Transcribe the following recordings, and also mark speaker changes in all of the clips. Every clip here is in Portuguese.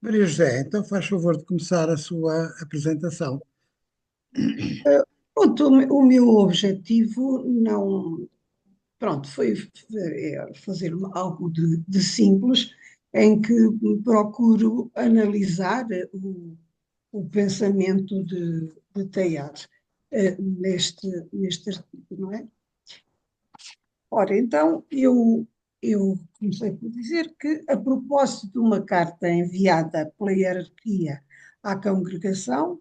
Speaker 1: Maria José, então faz favor de começar a sua apresentação.
Speaker 2: Pronto, o meu objetivo não, pronto, foi fazer algo de simples, em que procuro analisar o pensamento de Teilhard neste artigo, não é? Ora, então, eu comecei por dizer que, a propósito de uma carta enviada pela hierarquia à congregação,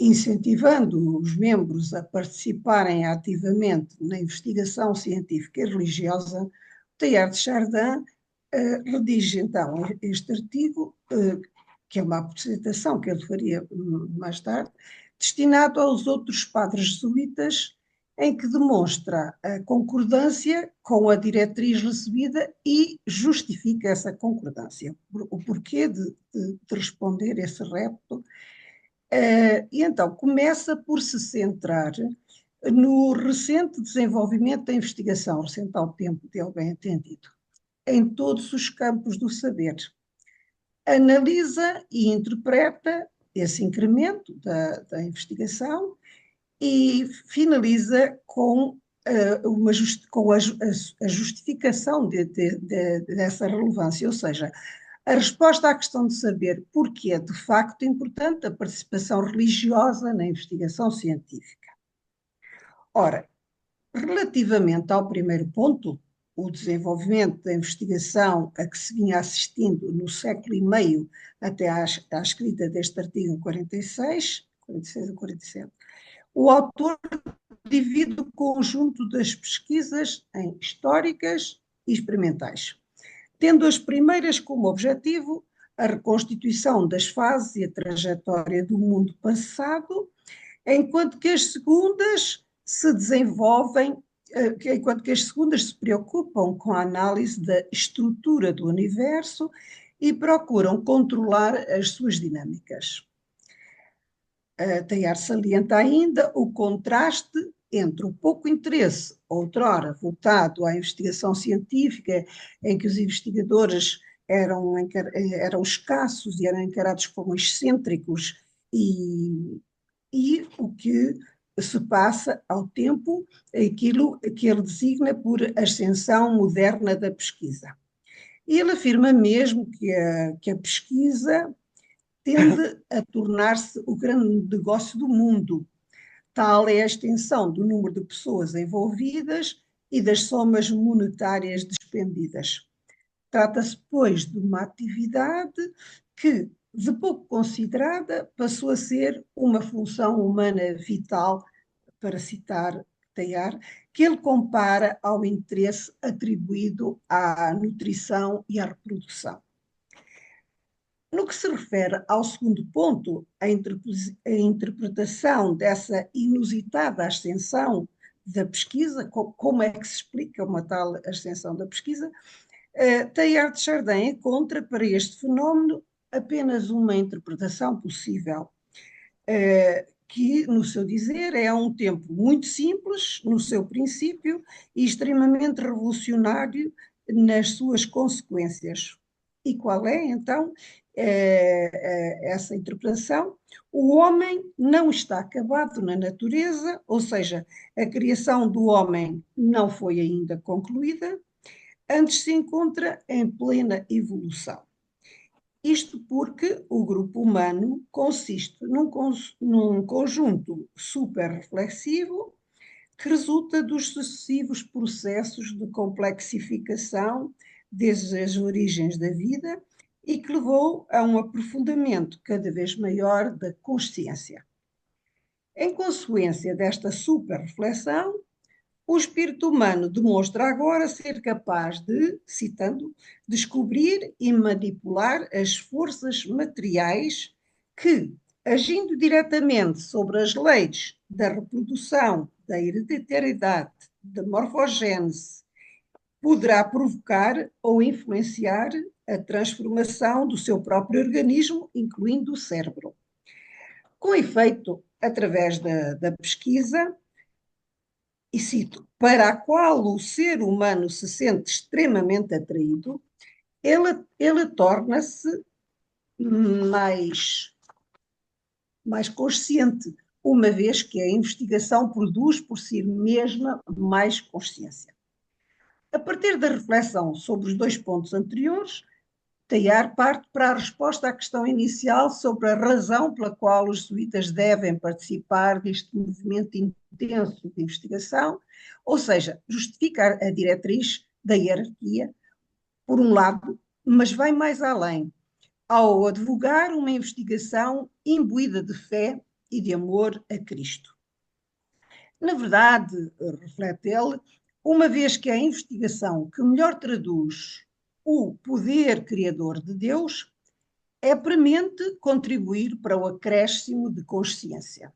Speaker 2: incentivando os membros a participarem ativamente na investigação científica e religiosa, Teilhard de Chardin redige então este artigo, que é uma apresentação que ele faria mais tarde, destinado aos outros padres jesuítas, em que demonstra a concordância com a diretriz recebida e justifica essa concordância. O porquê de responder esse repto. E então começa por se centrar no recente desenvolvimento da investigação, recente ao tempo dele bem entendido, em todos os campos do saber. Analisa e interpreta esse incremento da investigação e finaliza com, a justificação dessa relevância, ou seja, a resposta à questão de saber porque é de facto importante a participação religiosa na investigação científica. Ora, relativamente ao primeiro ponto, o desenvolvimento da investigação a que se vinha assistindo no século e meio até à escrita deste artigo 46 a 47, o autor divide o conjunto das pesquisas em históricas e experimentais, tendo as primeiras como objetivo a reconstituição das fases e a trajetória do mundo passado, enquanto que as segundas se desenvolvem, enquanto que as segundas se preocupam com a análise da estrutura do universo e procuram controlar as suas dinâmicas. Teilhard salienta ainda o contraste entre o pouco interesse, outrora voltado à investigação científica, em que os investigadores eram escassos e eram encarados como excêntricos, e o que se passa ao tempo, aquilo que ele designa por ascensão moderna da pesquisa. E ele afirma mesmo que a pesquisa tende a tornar-se o grande negócio do mundo. Tal é a extensão do número de pessoas envolvidas e das somas monetárias despendidas. Trata-se, pois, de uma atividade que, de pouco considerada, passou a ser uma função humana vital, para citar Teilhard, que ele compara ao interesse atribuído à nutrição e à reprodução. No que se refere ao segundo ponto, a interpretação dessa inusitada ascensão da pesquisa, como é que se explica uma tal ascensão da pesquisa, Teilhard de Chardin encontra para este fenómeno apenas uma interpretação possível, que, no seu dizer, é um tempo muito simples no seu princípio e extremamente revolucionário nas suas consequências. E qual é, então, essa interpretação? O homem não está acabado na natureza, ou seja, a criação do homem não foi ainda concluída, antes se encontra em plena evolução. Isto porque o grupo humano consiste num conjunto superreflexivo que resulta dos sucessivos processos de complexificação desde as origens da vida e que levou a um aprofundamento cada vez maior da consciência. Em consequência desta superreflexão, o espírito humano demonstra agora ser capaz de, citando, descobrir e manipular as forças materiais que, agindo diretamente sobre as leis da reprodução, da hereditariedade, da morfogênese, poderá provocar ou influenciar a transformação do seu próprio organismo, incluindo o cérebro. Com efeito, através da pesquisa, e cito, para a qual o ser humano se sente extremamente atraído, ela torna-se mais, mais consciente, uma vez que a investigação produz por si mesma mais consciência. A partir da reflexão sobre os dois pontos anteriores, Teilhard parte para a resposta à questão inicial sobre a razão pela qual os jesuítas devem participar deste movimento intenso de investigação, ou seja, justificar a diretriz da hierarquia, por um lado, mas vai mais além, ao advogar uma investigação imbuída de fé e de amor a Cristo. Na verdade, reflete ele, uma vez que é a investigação que melhor traduz o poder criador de Deus, é premente contribuir para o acréscimo de consciência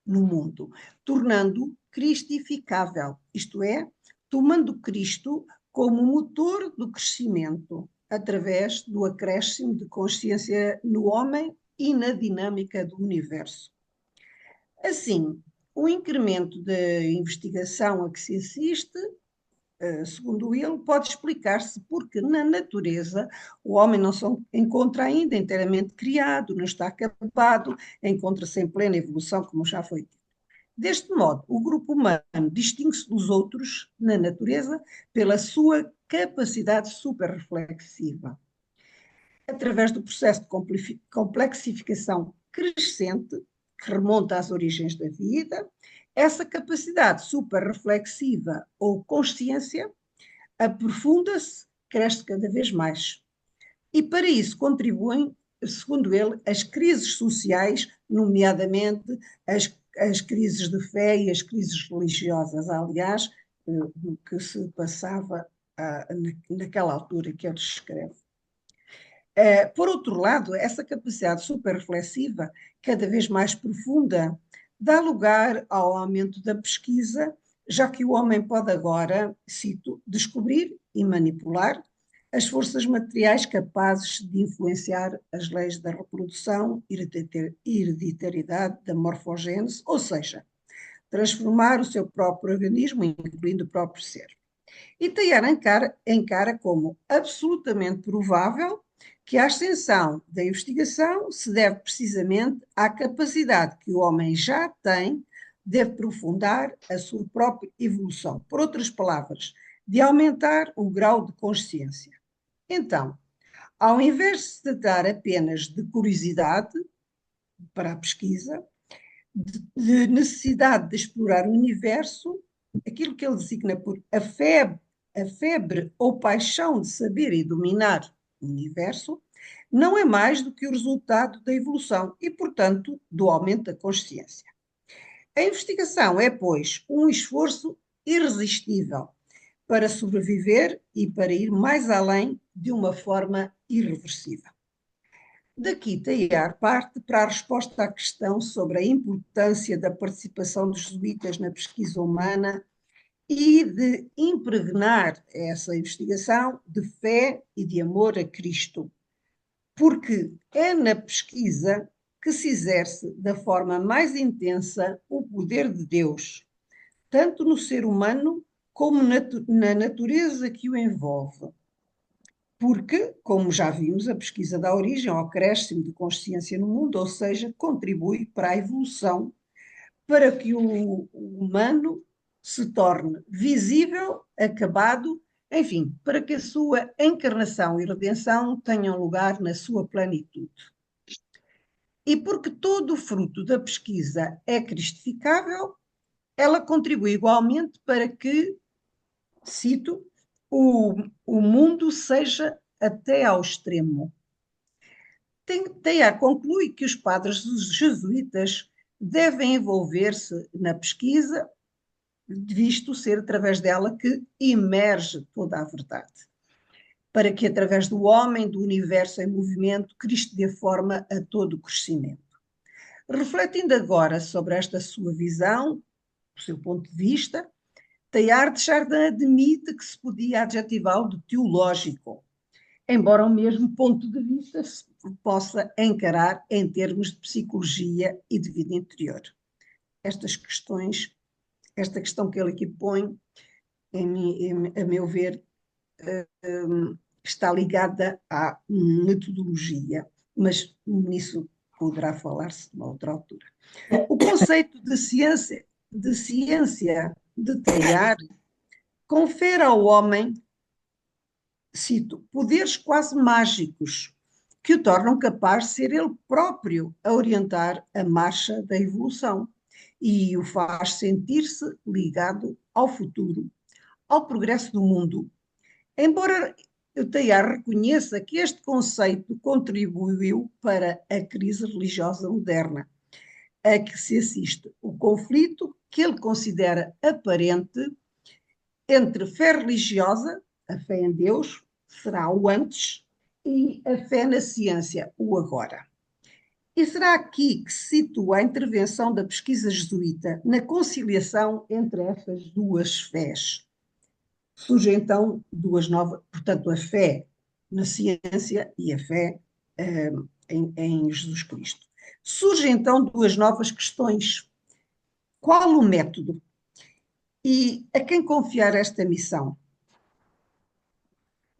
Speaker 2: no mundo, tornando-o cristificável, isto é, tomando Cristo como motor do crescimento, através do acréscimo de consciência no homem e na dinâmica do universo. Assim, o incremento da investigação a que se assiste, segundo ele, pode explicar-se porque na natureza o homem não se encontra ainda inteiramente criado, não está acabado, encontra-se em plena evolução, como já foi dito. Deste modo, o grupo humano distingue-se dos outros na natureza pela sua capacidade superreflexiva. Através do processo de complexificação crescente, que remonta às origens da vida, essa capacidade superreflexiva ou consciência aprofunda-se, cresce cada vez mais. E para isso contribuem, segundo ele, as crises sociais, nomeadamente as crises de fé e as crises religiosas, aliás, do que se passava naquela altura que ele descreve. Por outro lado, essa capacidade superreflexiva, cada vez mais profunda, dá lugar ao aumento da pesquisa, já que o homem pode agora, cito, descobrir e manipular as forças materiais capazes de influenciar as leis da reprodução, hereditariedade, da morfogênese, ou seja, transformar o seu próprio organismo, incluindo o próprio ser. E Teilhard encara como absolutamente provável que a ascensão da investigação se deve precisamente à capacidade que o homem já tem de aprofundar a sua própria evolução. Por outras palavras, de aumentar o grau de consciência. Então, ao invés de se tratar apenas de curiosidade para a pesquisa, de necessidade de explorar o universo, aquilo que ele designa por a febre ou paixão de saber e dominar o universo, não é mais do que o resultado da evolução e, portanto, do aumento da consciência. A investigação é, pois, um esforço irresistível para sobreviver e para ir mais além de uma forma irreversível. Daqui, Teilhard parte para a resposta à questão sobre a importância da participação dos jesuítas na pesquisa humana e de impregnar essa investigação de fé e de amor a Cristo, porque é na pesquisa que se exerce da forma mais intensa o poder de Deus, tanto no ser humano como na natureza que o envolve. Porque, como já vimos, a pesquisa dá origem ao acréscimo de consciência no mundo, ou seja, contribui para a evolução, para que o humano se torne visível, acabado, enfim, para que a sua encarnação e redenção tenham lugar na sua plenitude. E porque todo o fruto da pesquisa é cristificável, ela contribui igualmente para que, cito, o mundo seja até ao extremo. Teilhard conclui que os padres jesuítas devem envolver-se na pesquisa, visto ser através dela que emerge toda a verdade, para que através do homem, do universo em movimento, Cristo dê forma a todo o crescimento. Refletindo agora sobre esta sua visão, do seu ponto de vista, Teilhard de Chardin admite que se podia adjetivá-lo de teológico, embora o mesmo ponto de vista se possa encarar em termos de psicologia e de vida interior. Estas questões, esta questão que ele aqui põe, a meu ver, que está ligada à metodologia, mas nisso poderá falar-se numa outra altura. O conceito de ciência de Teilhard confere ao homem, cito, poderes quase mágicos que o tornam capaz de ser ele próprio a orientar a marcha da evolução e o faz sentir-se ligado ao futuro, ao progresso do mundo. Embora Teilhard reconheça que este conceito contribuiu para a crise religiosa moderna a que se assiste, o conflito que ele considera aparente entre fé religiosa, a fé em Deus, será o antes, e a fé na ciência, o agora. E será aqui que se situa a intervenção da pesquisa jesuíta na conciliação entre essas duas fés. Surgem então duas novas, portanto, a fé na ciência e a fé em Jesus Cristo. Surgem então duas novas questões. Qual o método? E a quem confiar esta missão?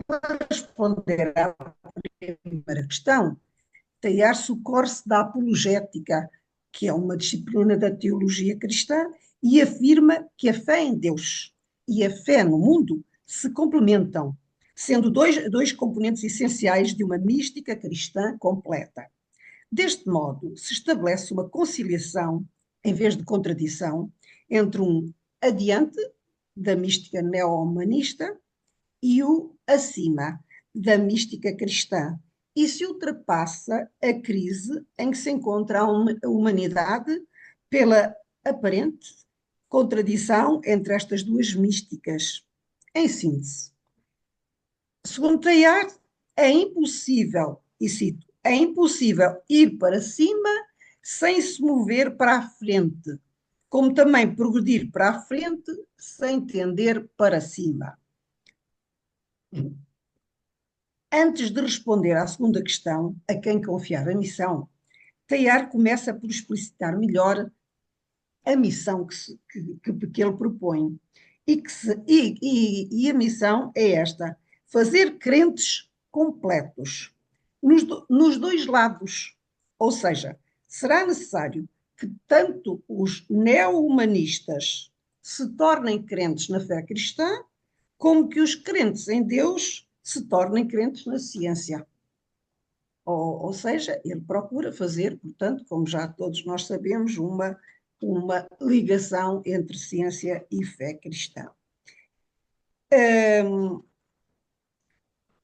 Speaker 2: Para responder à primeira questão, Teilhard socorre-se da apologética, que é uma disciplina da teologia cristã, e afirma que a fé em Deus e a fé no mundo se complementam, sendo dois componentes essenciais de uma mística cristã completa. Deste modo, se estabelece uma conciliação, em vez de contradição, entre um adiante da mística neo-humanista e o acima da mística cristã, e se ultrapassa a crise em que se encontra a humanidade pela aparente contradição entre estas duas místicas. Em síntese, segundo Teilhard, é impossível, e cito, é impossível ir para cima sem se mover para a frente, como também progredir para a frente sem tender para cima. Antes de responder à segunda questão, a quem confiar a missão, Teilhard começa por explicitar melhor a missão que ele propõe. E a missão é esta: fazer crentes completos nos dois lados. Ou seja, será necessário que tanto os neo-humanistas se tornem crentes na fé cristã, como que os crentes em Deus se tornem crentes na ciência. Ou seja, ele procura fazer, portanto, como já todos nós sabemos, uma ligação entre ciência e fé cristã.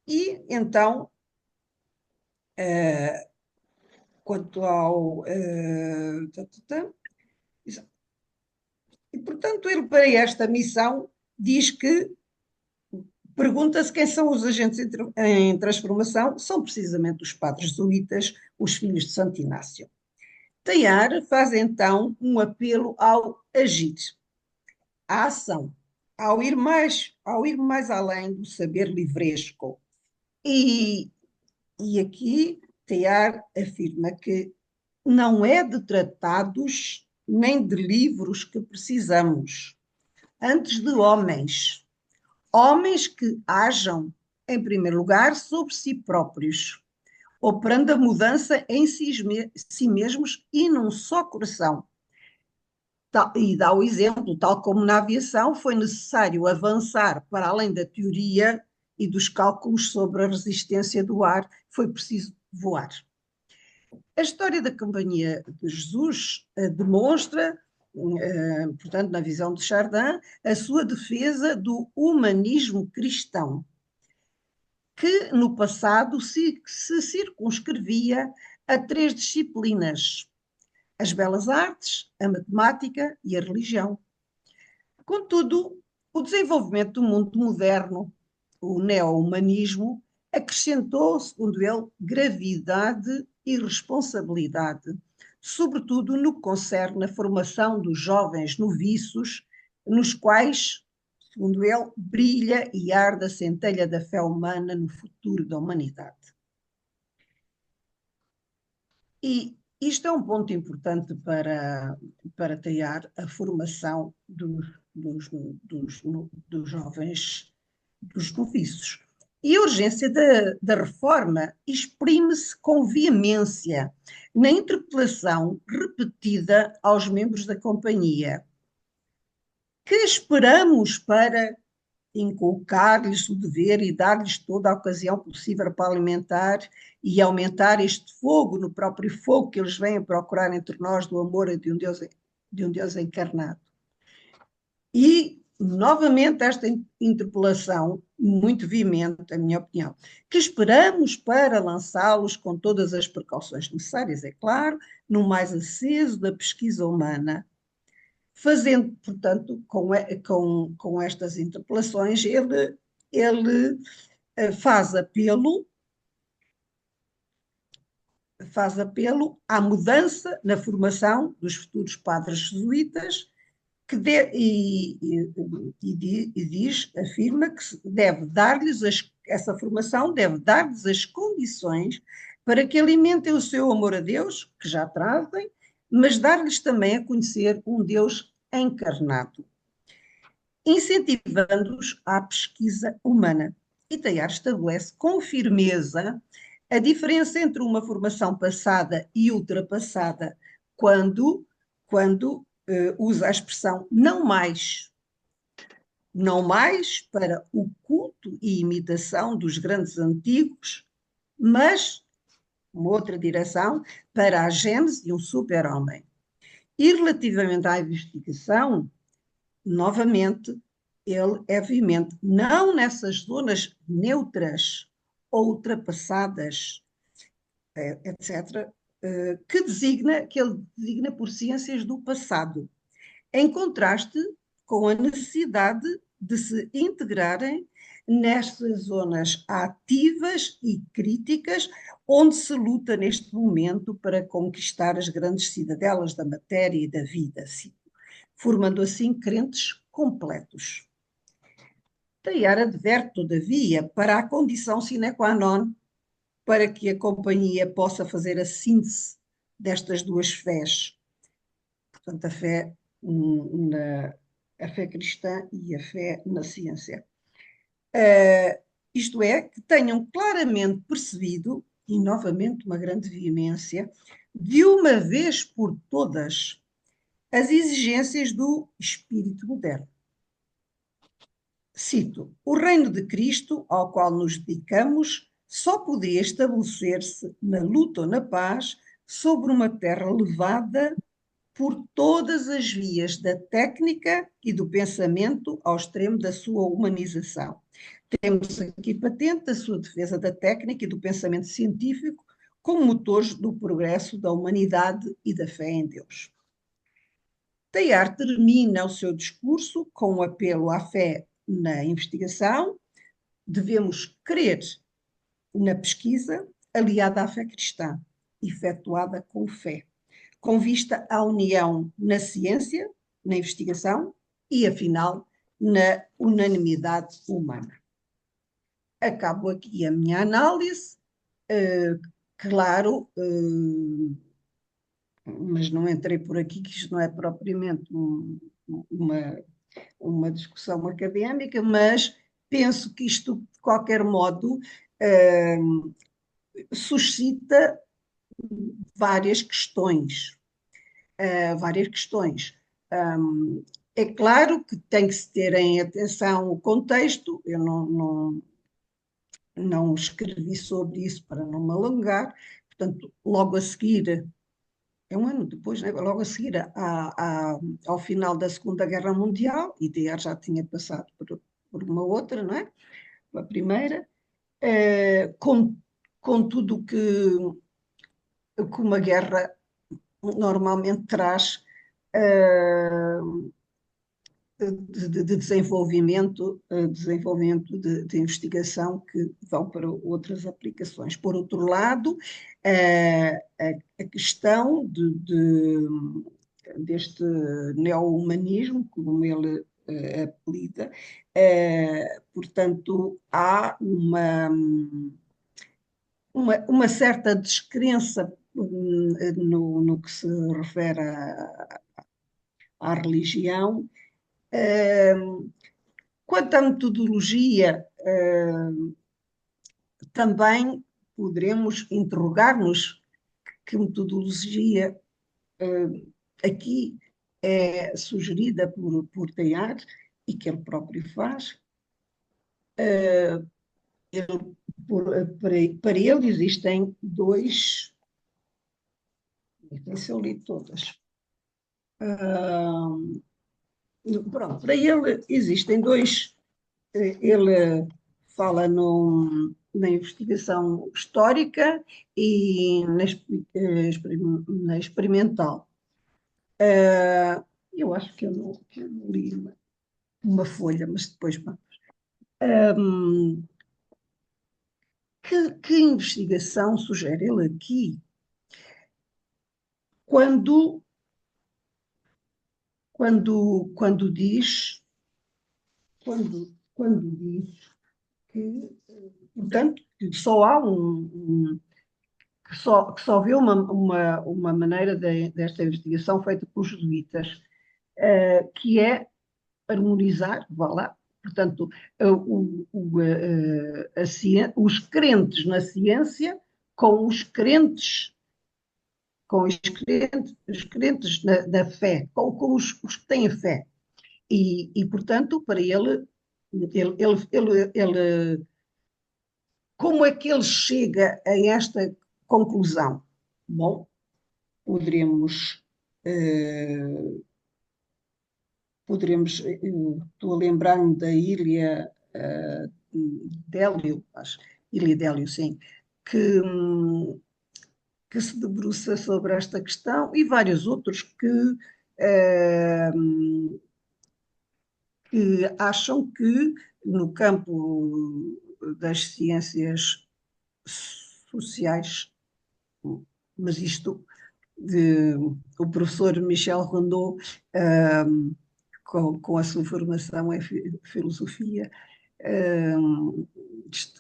Speaker 2: E então, quanto ao. E, portanto, ele, para esta missão, diz que pergunta-se quem são os agentes em transformação. São precisamente os padres jesuítas, os filhos de Santo Inácio. Teilhard faz então um apelo ao agir, à ação, ao ir mais além do saber livresco. E aqui Teilhard afirma que não é de tratados nem de livros que precisamos, antes de homens. Homens que hajam, em primeiro lugar, sobre si próprios, operando a mudança em si mesmos e num só coração. E dá o exemplo, tal como na aviação, foi necessário avançar para além da teoria e dos cálculos sobre a resistência do ar, foi preciso voar. A história da Companhia de Jesus demonstra, portanto, na visão de Chardin, a sua defesa do humanismo cristão, que no passado se circunscrevia a três disciplinas: as belas artes, a matemática e a religião. Contudo, o desenvolvimento do mundo moderno, o neo-humanismo, acrescentou, segundo ele, gravidade e responsabilidade, sobretudo no que concerne a formação dos jovens noviços, nos quais, segundo ele, brilha e arde a centelha da fé humana no futuro da humanidade. E isto é um ponto importante para Teilhard, a formação dos jovens, dos noviços. E a urgência da reforma exprime-se com veemência na interpelação repetida aos membros da companhia. Que esperamos para inculcar-lhes o dever e dar-lhes toda a ocasião possível para alimentar e aumentar este fogo no próprio fogo que eles vêm procurar entre nós do amor de um Deus encarnado. E, novamente, esta interpelação, muito veemente, a minha opinião, que esperamos para lançá-los com todas as precauções necessárias, é claro, no mais aceso da pesquisa humana, fazendo, portanto, com estas interpelações, ele faz apelo à mudança na formação dos futuros padres jesuítas, afirma que deve dar-lhes essa formação deve dar-lhes as condições para que alimentem o seu amor a Deus, que já trazem, mas dar-lhes também a conhecer um Deus encarnado, incentivando-os à pesquisa humana. E Teilhard estabelece com firmeza a diferença entre uma formação passada e ultrapassada, quando usa a expressão não mais para o culto e imitação dos grandes antigos, mas uma outra direção para a gênese de um super-homem. E relativamente à investigação, novamente, ele é veemente, não nessas zonas neutras ou ultrapassadas, etc., que ele designa por ciências do passado, em contraste com a necessidade de se integrarem nestas zonas ativas e críticas, onde se luta neste momento para conquistar as grandes cidadelas da matéria e da vida, formando assim crentes completos. Teilhard adverte, todavia, para a condição sine qua non para que a companhia possa fazer a síntese destas duas fés. Portanto, a fé cristã e a fé na ciência. Isto é, que tenham claramente percebido, e novamente uma grande veemência, de uma vez por todas, as exigências do espírito moderno. Cito: o reino de Cristo, ao qual nos dedicamos, só poderia estabelecer-se na luta ou na paz sobre uma terra levada por todas as vias da técnica e do pensamento ao extremo da sua humanização. Temos aqui patente a sua defesa da técnica e do pensamento científico como motores do progresso da humanidade e da fé em Deus. Teilhard termina o seu discurso com um apelo à fé na investigação. Devemos crer na pesquisa aliada à fé cristã, efetuada com fé, com vista à união na ciência, na investigação e, afinal, na unanimidade humana. Acabo aqui a minha análise, claro, mas não entrei por aqui, que isto não é propriamente uma discussão académica, mas penso que isto, de qualquer modo, suscita várias questões. É claro que tem que se ter em atenção o contexto, eu não escrevi sobre isso para não me alongar, portanto, logo a seguir, é um ano depois, né? Logo a seguir ao final da Segunda Guerra Mundial, e Teilhard já tinha passado por uma outra, não é? A primeira, com tudo que uma guerra normalmente traz de desenvolvimento de investigação que vão para outras aplicações. Por outro lado, a questão deste neo-humanismo, como ele apelida, portanto, há uma certa descrença no que se refere à religião. Quanto à metodologia, também poderemos interrogar-nos que metodologia aqui é sugerida por Teilhard e que ele próprio faz. Ele, para ele existem dois, nem se eu li todas. Pronto, para ele existem dois. Ele fala na investigação histórica e na experimental. Eu acho que eu não li uma folha, mas depois. Hum, que investigação sugere ele aqui quando, quando diz, quando diz que, portanto, que só há que só vê uma maneira desta investigação feita pelos jesuítas, que é harmonizar, vá lá, portanto, os crentes na ciência com os crentes na fé, com os que têm fé. Portanto, para ele, como é que ele chega a esta conclusão? Bom, poderemos, eh, estou a lembrar-me da Ilha Délio, acho, Ilha Délio, sim, que, hum, que se debruça sobre esta questão e vários outros eh, que acham que no campo das ciências sociais, mas isto de, o professor Michel Rondeau, com a sua formação em filosofia,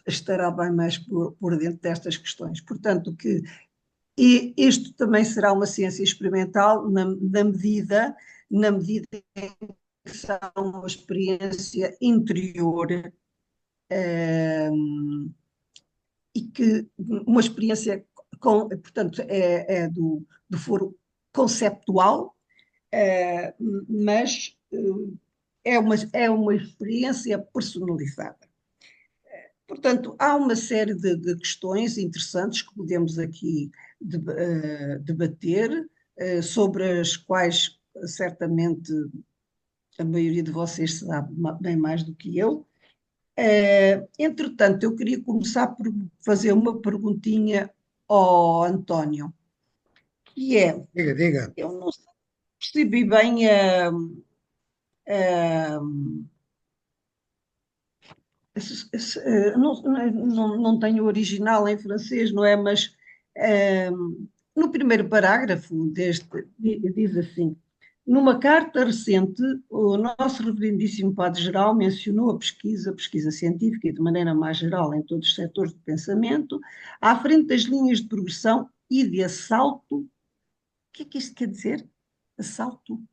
Speaker 2: estará bem mais por dentro destas questões. Portanto, que isto também será uma ciência experimental na medida que será uma experiência interior, e que uma experiência portanto, é do foro conceptual, mas é uma experiência personalizada. Portanto, há uma série de questões interessantes que podemos aqui debater, sobre as quais certamente a maioria de vocês sabe bem mais do que eu. Entretanto, eu queria começar por fazer uma perguntinha ao António, que é,
Speaker 1: Diga, diga.
Speaker 2: eu não percebi bem a, não tenho o original em francês, não é? Mas no primeiro parágrafo diz assim: numa carta recente, o nosso reverendíssimo Padre-Geral mencionou a pesquisa científica e de maneira mais geral em todos os setores do pensamento, à frente das linhas de progressão e de assalto. O que é que isto quer dizer? Assalto.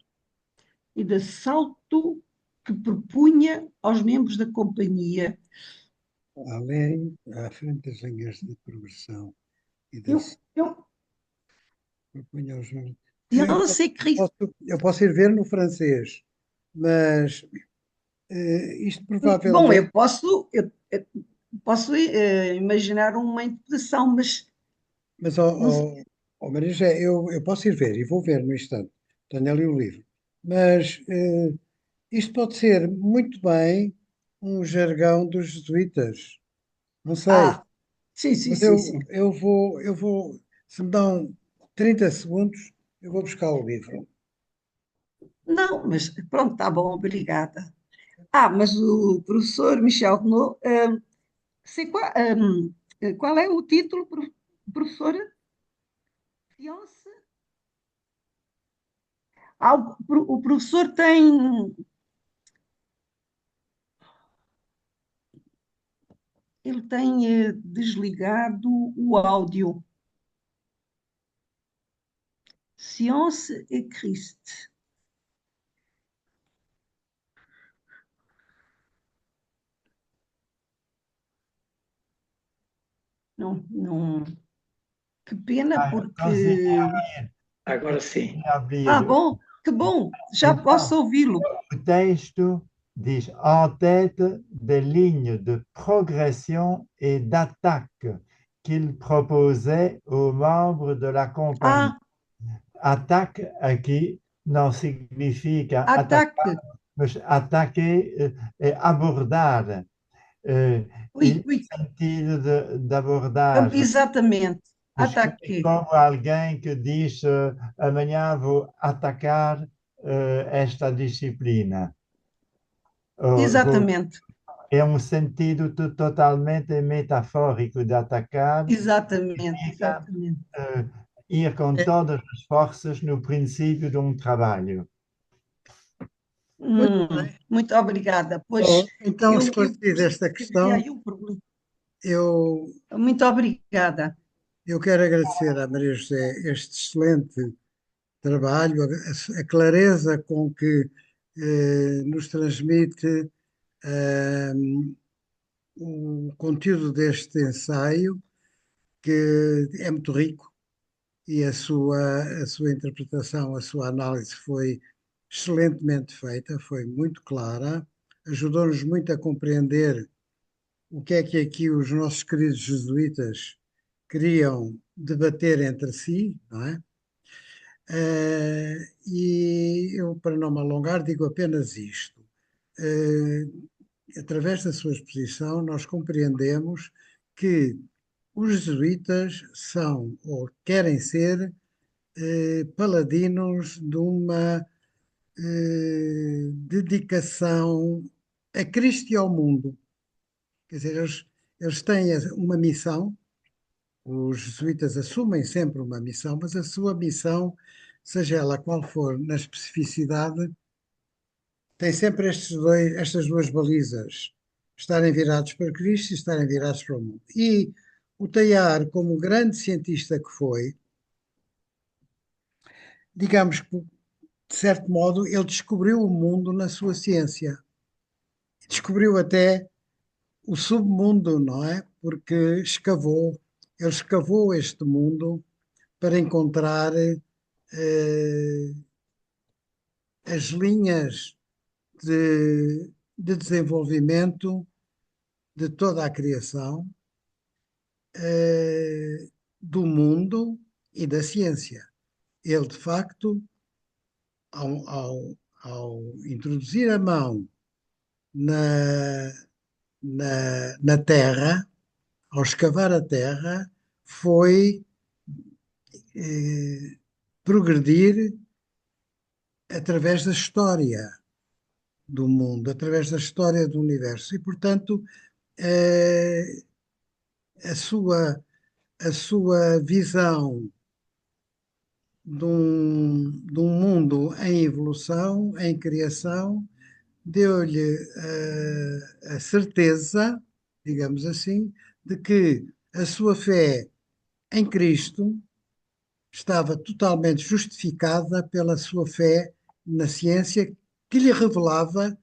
Speaker 2: E de assalto que propunha aos membros da companhia.
Speaker 1: Além, à frente das linhas de progressão e
Speaker 2: Eu,
Speaker 1: das
Speaker 2: eu,
Speaker 1: propunha os números.
Speaker 2: eu não sei que.
Speaker 1: Eu posso ir ver no francês, mas isto
Speaker 2: Bom,
Speaker 1: provavelmente.
Speaker 2: eu posso imaginar uma interpretação, mas
Speaker 1: Mas,
Speaker 2: não sei.
Speaker 1: Maria José, eu posso ir ver e vou ver no instante. Tenho ali o livro. Mas isto pode ser muito bem um jargão dos jesuítas. Não sei.
Speaker 2: Ah, sim, sim,
Speaker 1: Mas
Speaker 2: sim, sim.
Speaker 1: se me dão 30 segundos, eu vou buscar o livro.
Speaker 2: Não, mas pronto, tá bom, obrigada. Ah, mas o professor Michel Renaud, sei qual é o título, professora? Fiance? Ah, o professor ele tem desligado o áudio. Science et Christ. Não, não, que pena,
Speaker 3: Consegui
Speaker 2: porque.
Speaker 4: Agora sim.
Speaker 2: Ah,
Speaker 3: abrir.
Speaker 2: bom, que bom, já
Speaker 3: Então,
Speaker 2: posso ouvi-lo.
Speaker 3: o texto diz en tête des lignes de progression et d'attaque qu'il proposait aux membres de la compagnie.
Speaker 2: Ah,
Speaker 3: Attaque aqui não significa atacar,
Speaker 2: ataque.
Speaker 3: mas ataque é abordar. E
Speaker 2: Ui,
Speaker 3: no
Speaker 2: ui,
Speaker 3: sentido de abordagem.
Speaker 2: exatamente.
Speaker 3: Isto é
Speaker 2: Ataque.
Speaker 3: como alguém que diz amanhã vou atacar esta disciplina.
Speaker 2: Exatamente,
Speaker 3: É um sentido totalmente metafórico de atacar,
Speaker 2: exatamente,
Speaker 3: significa
Speaker 2: exatamente.
Speaker 3: eh, ir com
Speaker 1: É,
Speaker 3: todas as forças no princípio de um trabalho.
Speaker 1: muito bem.
Speaker 2: Muito obrigada. Pois
Speaker 1: Bom, então,
Speaker 2: eu
Speaker 1: esclarecida esta
Speaker 2: percebi que havia
Speaker 1: questão,
Speaker 2: aí um problema.
Speaker 1: eu,
Speaker 2: Muito obrigada.
Speaker 1: eu quero agradecer à Maria José este excelente trabalho, a clareza com que nos transmite eh, o conteúdo deste ensaio, que é muito rico, e a sua interpretação, a sua análise foi excelentemente feita, foi muito clara, ajudou-nos muito a compreender o que é que aqui os nossos queridos jesuítas queriam debater entre si, não é? E eu, para não me alongar, digo apenas isto. Através da sua exposição, nós compreendemos que os jesuítas são, ou querem ser, paladinos de uma dedicação a Cristo e ao mundo. Quer dizer, eles têm uma missão, os jesuítas assumem sempre uma missão, mas a sua missão, seja ela qual for, na especificidade, tem sempre estas duas balizas: estarem virados para Cristo e estarem virados para o mundo. E o Teilhard, como grande cientista que foi, digamos que, de certo modo, ele descobriu o mundo na sua ciência. Descobriu até o submundo, não é? Porque ele escavou este mundo para encontrar as linhas de desenvolvimento de toda a criação, do mundo e da ciência. Ele, de facto, ao introduzir a mão na, na terra, ao escavar a terra, foi progredir através da história do mundo, através da história do universo. E, portanto, eh, a sua visão de um mundo em evolução, em criação, deu-lhe a certeza, digamos assim, de que a sua fé em Cristo estava totalmente justificada pela sua fé na ciência que lhe revelava,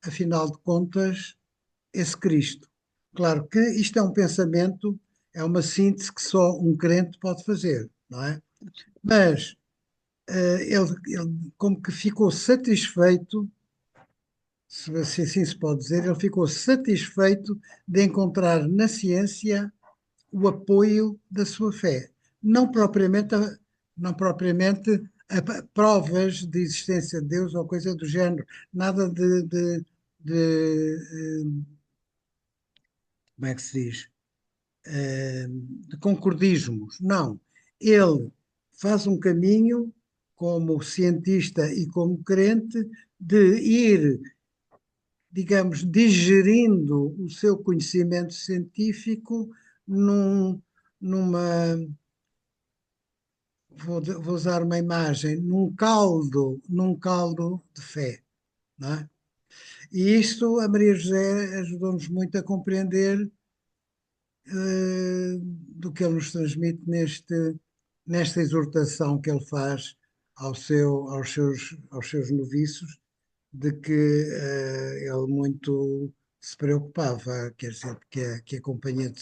Speaker 1: afinal de contas, esse Cristo. Claro que isto é um pensamento, é uma síntese que só um crente pode fazer, não é? Mas ele como que ficou satisfeito, se assim se pode dizer, ele ficou satisfeito de encontrar na ciência o apoio da sua fé. Não propriamente, não propriamente provas de existência de Deus ou coisa do género, nada como é que se diz? De concordismos. Não. Ele faz um caminho como cientista e como crente de ir, digamos, digerindo o seu conhecimento científico numa, vou usar uma imagem, num caldo de fé, não é? E isto a Maria José ajudou-nos muito a compreender do que ele nos transmite nesta exortação que ele faz aos seus noviços, de que ele muito se preocupava, quer dizer, que a companhia de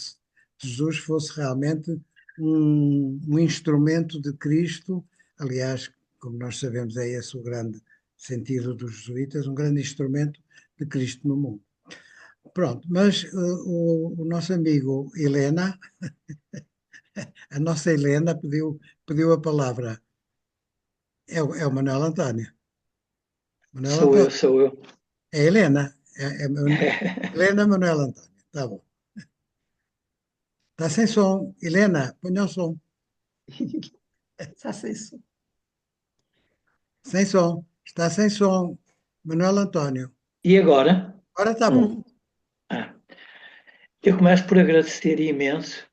Speaker 1: Jesus fosse realmente um instrumento de Cristo. Aliás, como nós sabemos, é esse o grande sentido dos jesuítas, um grande instrumento de Cristo no mundo. Pronto, mas o nosso amigo Helena, a nossa Helena pediu a palavra. É o Manuel António. Manuel
Speaker 4: Sou eu,
Speaker 1: António.
Speaker 4: sou eu.
Speaker 1: É Helena. Helena Manuel António. Tá bom. Está sem som. Helena, ponha o som.
Speaker 2: Já sei isso.
Speaker 1: Sem som. Está sem som. Manuel António.
Speaker 4: E agora?
Speaker 1: Agora está bom.
Speaker 4: Ah, eu começo por agradecer imenso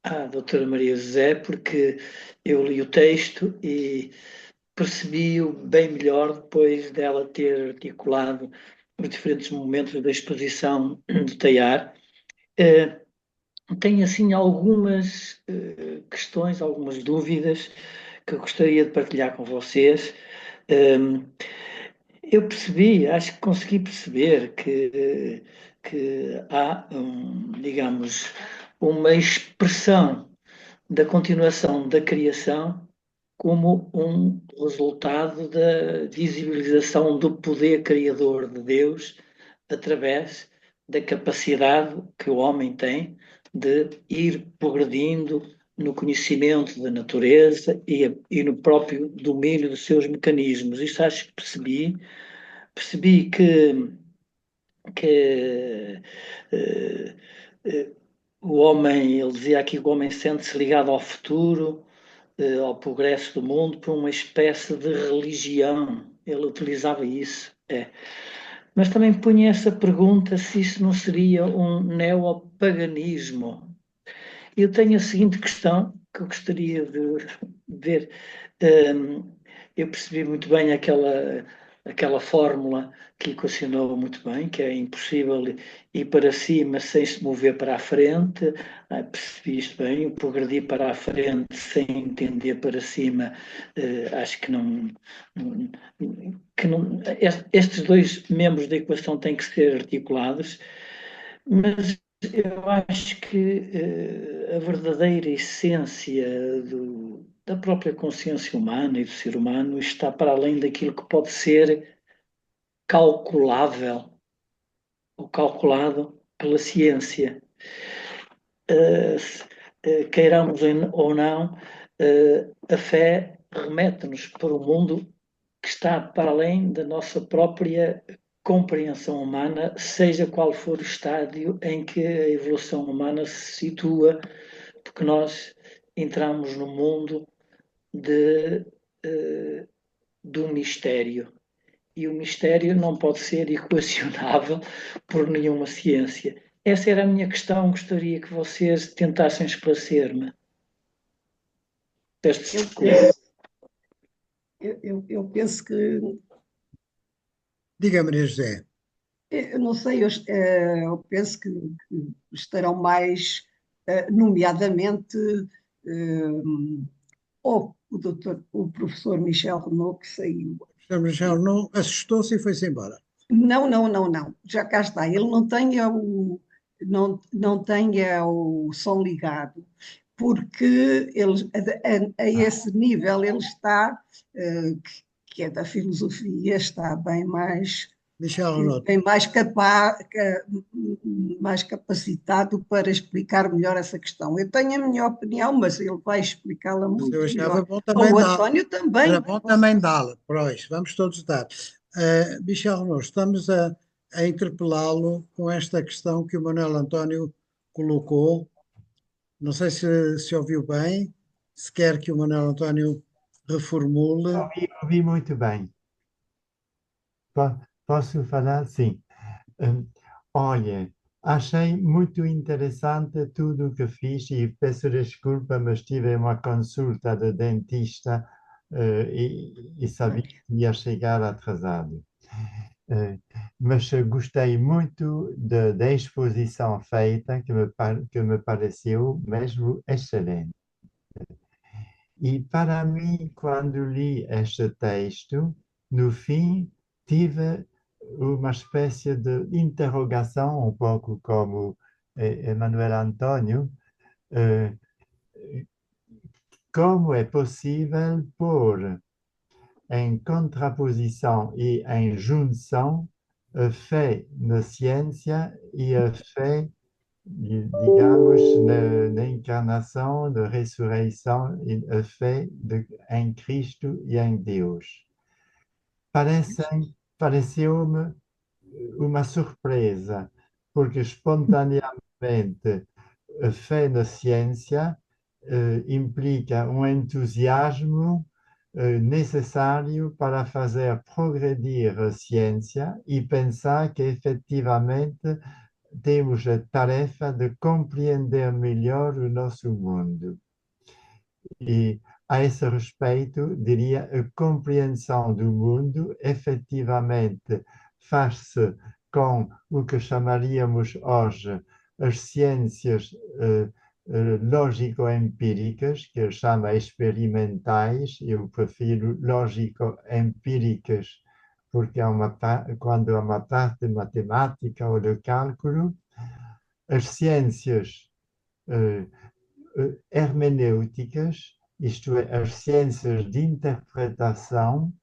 Speaker 4: à doutora Maria José, porque eu li o texto e percebi-o bem melhor depois dela ter articulado os diferentes momentos da exposição de Teilhard. Tenho, assim, algumas questões, algumas dúvidas que eu gostaria de partilhar com vocês. Eu percebi, acho que consegui perceber que há, digamos, uma expressão da continuação da criação como um resultado da visibilização do poder criador de Deus através da capacidade que o homem tem de ir progredindo no conhecimento da natureza e no próprio domínio dos seus mecanismos. Isto acho que percebi que eh, eh, o homem, ele dizia aqui que o homem sente-se ligado ao futuro, ao progresso do mundo, por uma espécie de religião. Ele utilizava isso. Mas também punha essa pergunta se isso não seria um neopaganismo. Eu tenho a seguinte questão que eu gostaria de ver. Eu percebi muito bem aquela fórmula que equacionou muito bem, que é impossível ir para cima sem se mover para a frente. Percebi isto bem, o progredir para a frente sem entender para cima, acho que não, estes dois membros da equação têm que ser articulados, mas eu acho que a verdadeira essência da própria consciência humana e do ser humano está para além daquilo que pode ser calculável ou calculado pela ciência. Queiramos ou não, a fé remete-nos para o mundo que está para além da nossa própria compreensão humana, seja qual for o estádio em que a evolução humana se situa, porque nós entramos no mundo do mistério. E o mistério não pode ser equacionável por nenhuma ciência. Essa era a minha questão, gostaria que vocês tentassem esclarecer-me. Peço desculpa.
Speaker 2: Eu penso que,
Speaker 1: Diga, Maria José.
Speaker 2: eu não sei, eu penso que estarão mais, nomeadamente, ou o professor Michel Renaud, que saiu.
Speaker 1: Já não assustou-se e foi-se embora.
Speaker 2: Não, não, não, não. Já cá está. Ele não tenha o som ligado, porque ele, a esse nível ele está, que é da filosofia, está
Speaker 1: Michel Renaud.
Speaker 2: bem mais capacitado para explicar melhor essa questão. Eu tenho a minha opinião, mas ele vai explicá-la
Speaker 1: Mas eu
Speaker 2: muito
Speaker 1: achava
Speaker 2: melhor.
Speaker 1: bom
Speaker 2: Ou
Speaker 1: também
Speaker 2: o
Speaker 1: dá-la.
Speaker 2: António também.
Speaker 1: Era bom também dá-la. Pois, vamos todos dar. Michel Renaud, estamos a interpelá-lo com esta questão que o Manuel António colocou. Não sei se ouviu bem, se quer que o Manuel António reformule.
Speaker 3: Ouvi muito bem. Posso falar? Sim. Olha, achei muito interessante tudo o que fiz e peço desculpa, mas tive uma consulta de dentista, e sabia que ia chegar atrasado. Mas gostei muito da exposição feita, que me pareceu mesmo excelente. E para mim, quando li este texto, no fim, tive uma espécie de interrogação, um pouco como Emanuel Antônio, como é possível pôr em contraposição e em junção a fé na ciência e a fé, digamos, na encarnação, na ressurreição, e a fé em Cristo e em Deus. Pareceu-me uma surpresa, porque espontaneamente a fé na ciência implica um entusiasmo necessário para fazer progredir a ciência e pensar que efetivamente temos a tarefa de compreender melhor o nosso mundo. E, a esse respeito, diria, a compreensão do mundo efetivamente faz-se com o que chamaríamos hoje as ciências lógico-empíricas, que eu chamo experimentais. Eu prefiro lógico-empíricas, porque quando há uma parte matemática ou de cálculo. As ciências hermenêuticas, isto é, as ciências de interpretação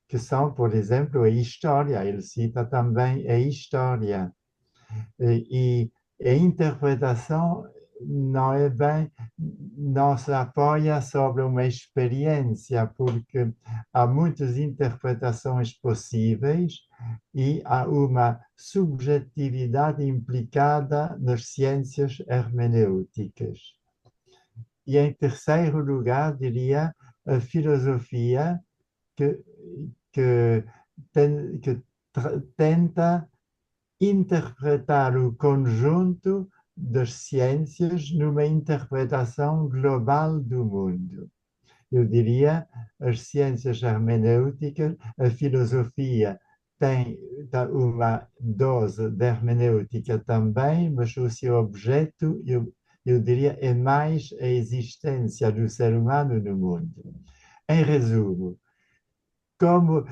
Speaker 3: que são, por exemplo, a história. Ele cita também a história. E a interpretação não é bem, não se apoia sobre uma experiência, porque há muitas interpretações possíveis e há uma subjetividade implicada nas ciências hermenêuticas. E em terceiro lugar, diria, a filosofia que tenta interpretar o conjunto das ciências numa interpretação global do mundo. Eu diria, as ciências hermenêuticas, a filosofia tem uma dose de hermenêutica também, mas o seu objeto, eu diria, é mais a existência do ser humano no mundo. Em resumo, como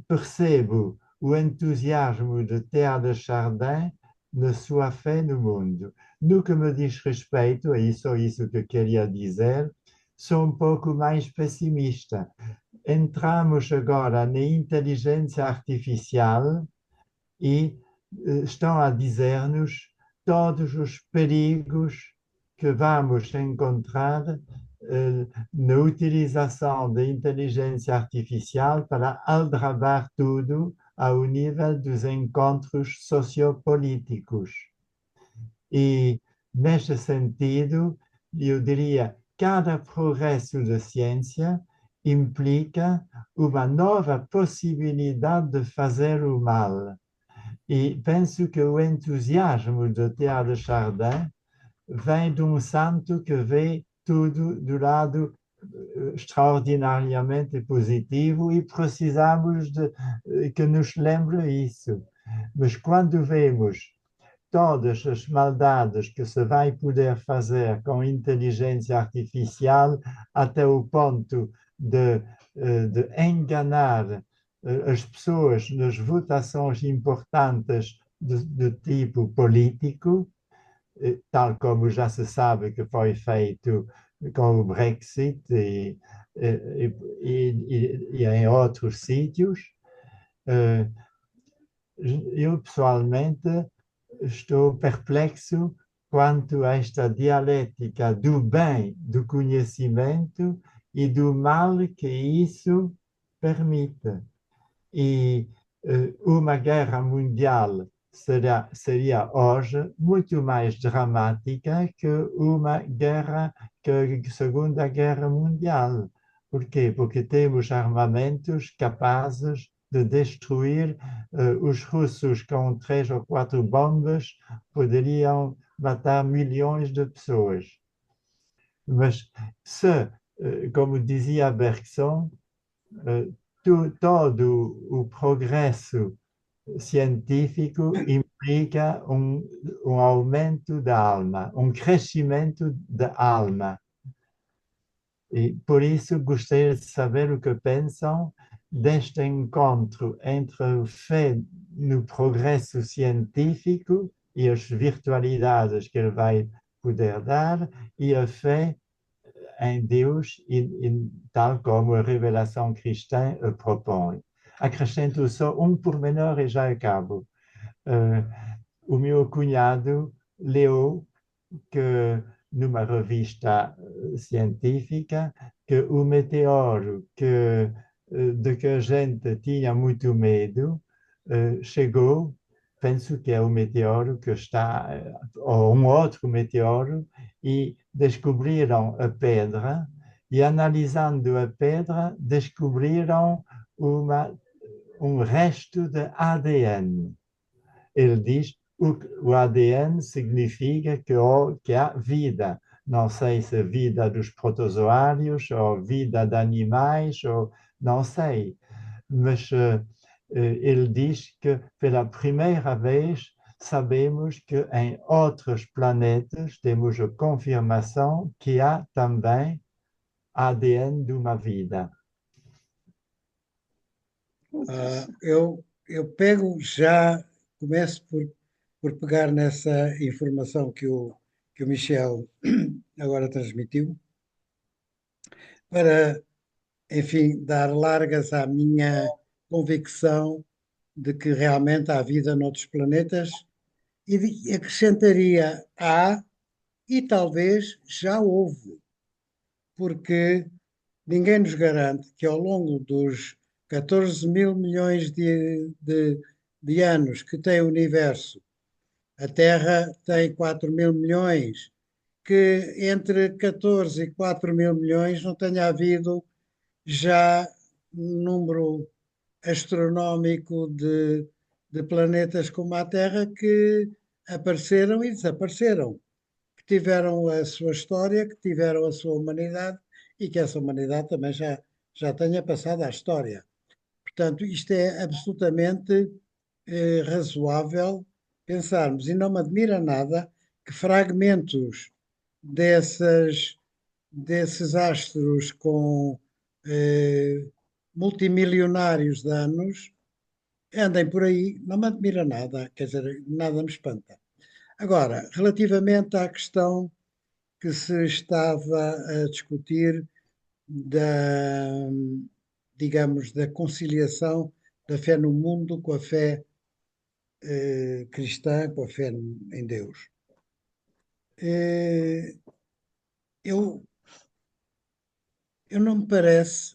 Speaker 3: percebo o entusiasmo de Teilhard de Chardin na sua fé no mundo. No que me diz respeito, é só isso que eu queria dizer, sou um pouco mais pessimista. Entramos agora na inteligência artificial e estão a dizer-nos todos os perigos que vamos encontrar na utilização da inteligência artificial para aldrabar tudo ao nível dos encontros sociopolíticos. E, neste sentido, eu diria, cada progresso da ciência implica uma nova possibilidade de fazer o mal. E penso que o entusiasmo de Teilhard de Chardin vem de um santo que vê tudo do lado extraordinariamente positivo e precisamos que nos lembre isso. Mas quando vemos todas as maldades que se vai poder fazer com inteligência artificial até o ponto de enganar as pessoas nas votações importantes de tipo político, tal como já se sabe que foi feito com o Brexit e em outros sítios. Eu, pessoalmente, estou perplexo quanto a esta dialética do bem, do conhecimento e do mal que isso permite. E uma guerra mundial seria hoje muito mais dramática que uma guerra, que a Segunda Guerra Mundial. Por quê? Porque temos armamentos capazes de destruir os russos com 3 ou 4 bombas, poderiam matar milhões de pessoas. Mas se, como dizia Bergson, todo o progresso científico implica um aumento da alma, um crescimento da alma. E por isso gostaria de saber o que pensam deste encontro entre a fé no progresso científico e as virtualidades que ele vai poder dar, e a fé em Deus, tal como a revelação cristã propõe. Acrescento só um pormenor e já acabo. O meu cunhado leu que numa revista científica que o meteoro de que a gente tinha muito medo chegou, penso que é o meteoro que está, ou um outro meteoro, e descobriram a pedra, e analisando a pedra descobriram um resto de ADN. Ele diz o ADN significa que há vida. Não sei se vida dos protozoários ou vida de animais, ou não sei. Mas ele diz que pela primeira vez sabemos que em outros planetas temos a confirmação que há também ADN de uma vida.
Speaker 1: Eu pego já, começo por pegar nessa informação que o Michel agora transmitiu, para, enfim, dar largas à minha convicção de que realmente há vida noutros planetas e acrescentaria há e talvez já houve, porque ninguém nos garante que ao longo dos 14 mil milhões de anos que tem o universo, a Terra tem 4 mil milhões, que entre 14 e 4 mil milhões não tenha havido já um número astronómico de planetas como a Terra que apareceram e desapareceram, que tiveram a sua história, que tiveram a sua humanidade e que essa humanidade também já tenha passado à história. Portanto, isto é absolutamente razoável pensarmos, e não me admira nada que fragmentos desses astros com eh, multimilionários de anos andem por aí, não me admira nada, quer dizer, nada me espanta. Agora, relativamente à questão que se estava a discutir da, digamos, da conciliação da fé no mundo com a fé cristã, com a fé em Deus. Eh, eu, eu não me parece,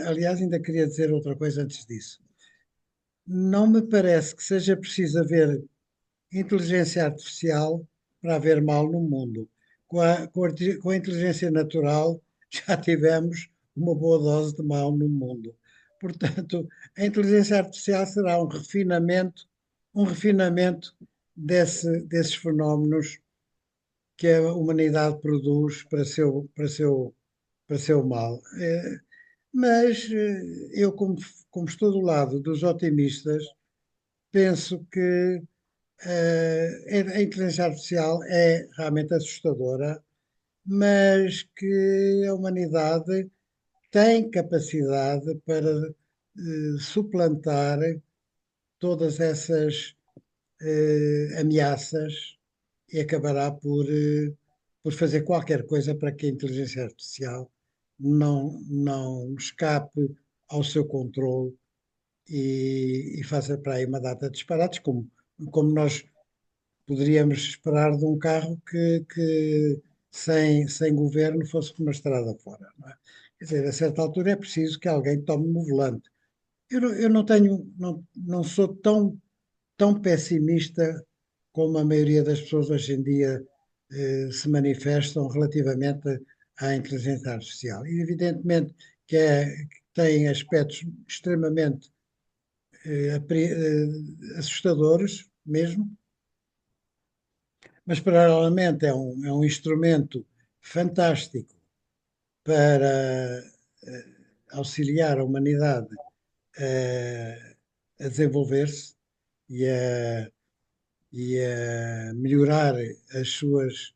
Speaker 1: aliás, ainda queria dizer outra coisa antes disso. Não me parece que seja preciso haver inteligência artificial para haver mal no mundo. Com a inteligência natural já tivemos uma boa dose de mal no mundo. Portanto, a inteligência artificial será um refinamento desses fenómenos que a humanidade produz para seu mal. Mas eu, como estou do lado dos otimistas, penso que a inteligência artificial é realmente assustadora, mas que a humanidade tem capacidade para suplantar todas essas ameaças e acabará por fazer qualquer coisa para que a inteligência artificial não escape ao seu controle e faça para aí uma data de disparates, como nós poderíamos esperar de um carro que sem governo fosse por uma estrada fora. Não é? Quer dizer, a certa altura é preciso que alguém tome o volante. Eu não sou tão pessimista como a maioria das pessoas hoje em dia se manifestam relativamente à inteligência artificial. E evidentemente que tem aspectos extremamente assustadores mesmo, mas paralelamente é um instrumento fantástico para auxiliar a humanidade a desenvolver-se e a melhorar as suas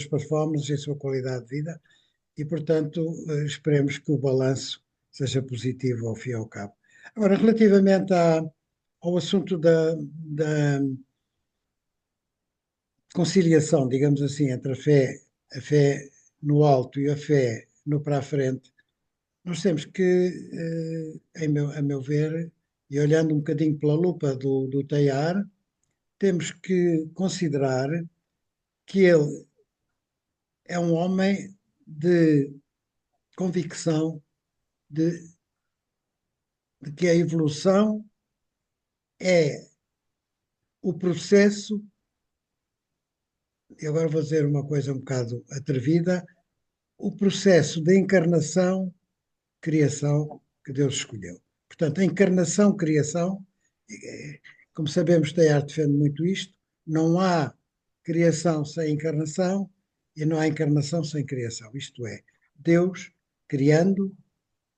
Speaker 1: performances e a sua qualidade de vida e, portanto, esperemos que o balanço seja positivo ao fim e ao cabo. Agora, relativamente ao assunto conciliação, digamos assim, entre a fé no alto e a fé no para a frente, nós temos que, a meu ver, e olhando um bocadinho pela lupa do Teilhard, temos que considerar que ele é um homem de convicção de, de que a evolução é o processo, e agora vou dizer uma coisa um bocado atrevida, o processo de encarnação, criação que Deus escolheu. Portanto, a encarnação, criação, como sabemos, Teilhard defende muito isto, não há criação sem encarnação e não há encarnação sem criação. Isto é, Deus criando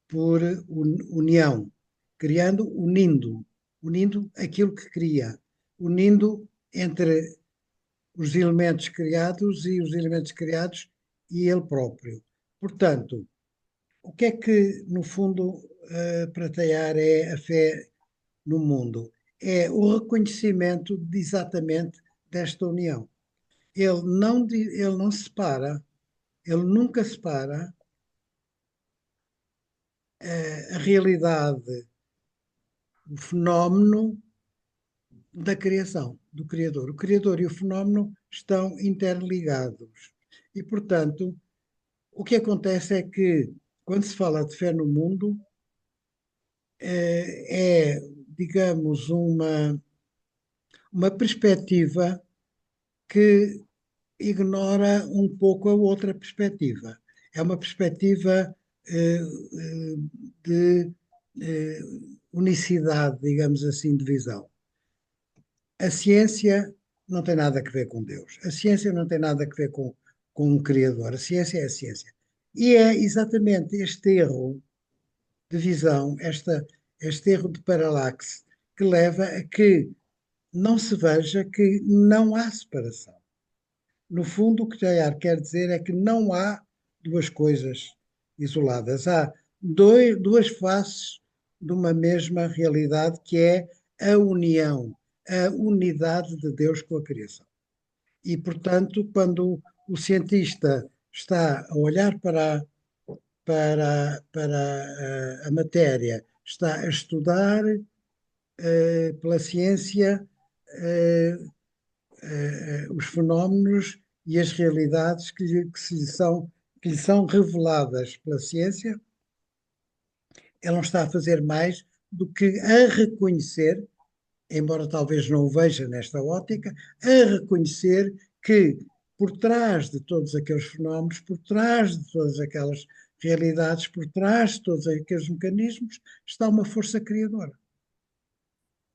Speaker 1: por união, criando, unindo aquilo que cria, unindo entre os elementos criados e os elementos criados e ele próprio. Portanto, o que é que, no fundo, para Teilhard é a fé no mundo? É o reconhecimento de exatamente desta união. Ele não separa, ele nunca separa a realidade, o fenómeno da criação, do Criador. O Criador e o fenómeno estão interligados. E, portanto, o que acontece é que, quando se fala de fé no mundo, é, digamos, uma perspectiva que ignora um pouco a outra perspectiva. É uma perspectiva de unicidade, digamos assim, de visão. A ciência não tem nada a ver com Deus. A ciência não tem nada a ver com um Criador. A ciência é a ciência. E é exatamente este erro de visão, este erro de paralaxe, que leva a que não se veja que não há separação. No fundo, o que Teilhard quer dizer é que não há duas coisas isoladas. Há duas faces de uma mesma realidade, que é a união, a unidade de Deus com a criação. E, portanto, quando o cientista está a olhar para a matéria, está a estudar pela ciência os fenómenos e as realidades que lhe são reveladas pela ciência, ele não está a fazer mais do que a reconhecer, embora talvez não o veja nesta ótica, a reconhecer que por trás de todos aqueles fenómenos, por trás de todas aquelas realidades, por trás de todos aqueles mecanismos, está uma força criadora.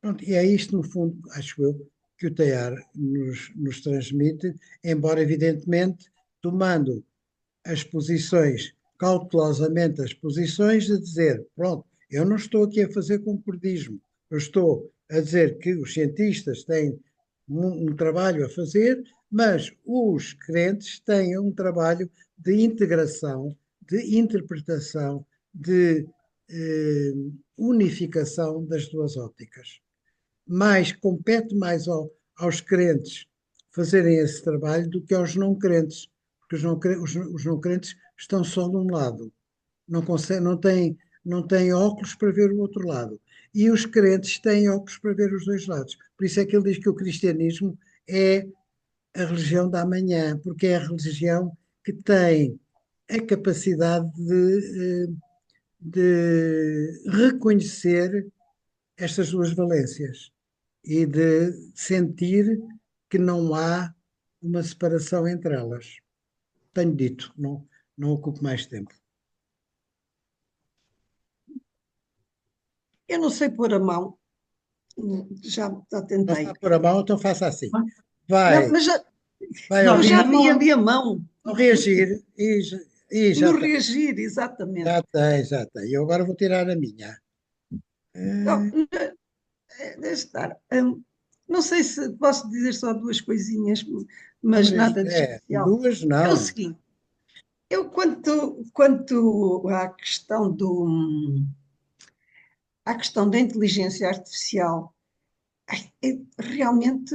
Speaker 1: Pronto, e é isto, no fundo, acho eu, que o Teilhard nos transmite, embora, evidentemente, tomando as posições, cautelosamente as posições, de dizer, pronto, eu não estou aqui a fazer concordismo, eu estou a dizer que os cientistas têm um trabalho a fazer, mas os crentes têm um trabalho de integração, de interpretação, de unificação das duas ópticas. Compete mais aos crentes fazerem esse trabalho do que aos não crentes, porque os não crentes estão só de um lado, não têm óculos para ver o outro lado. E os crentes têm óculos para ver os dois lados. Por isso é que ele diz que o cristianismo é a religião da manhã, porque é a religião que tem a capacidade de reconhecer estas duas valências e de sentir que não há uma separação entre elas. Tenho dito, não ocupo mais tempo.
Speaker 2: Eu não sei pôr a mão, já
Speaker 1: Não
Speaker 2: tentei.
Speaker 1: está por a mão, então faça assim.
Speaker 2: Não,
Speaker 1: Vai,
Speaker 2: mas
Speaker 1: vai
Speaker 2: eu já
Speaker 1: ouvir,
Speaker 2: vi ali a mão,
Speaker 1: não reagir e
Speaker 2: no reagir, exatamente.
Speaker 1: já tem. Eu agora vou tirar a minha.
Speaker 2: Não, deixa estar. Não sei se posso dizer só duas coisinhas, mas nada de especial.
Speaker 1: Duas
Speaker 2: É o
Speaker 1: não.
Speaker 2: seguinte, eu quanto à questão da inteligência artificial, realmente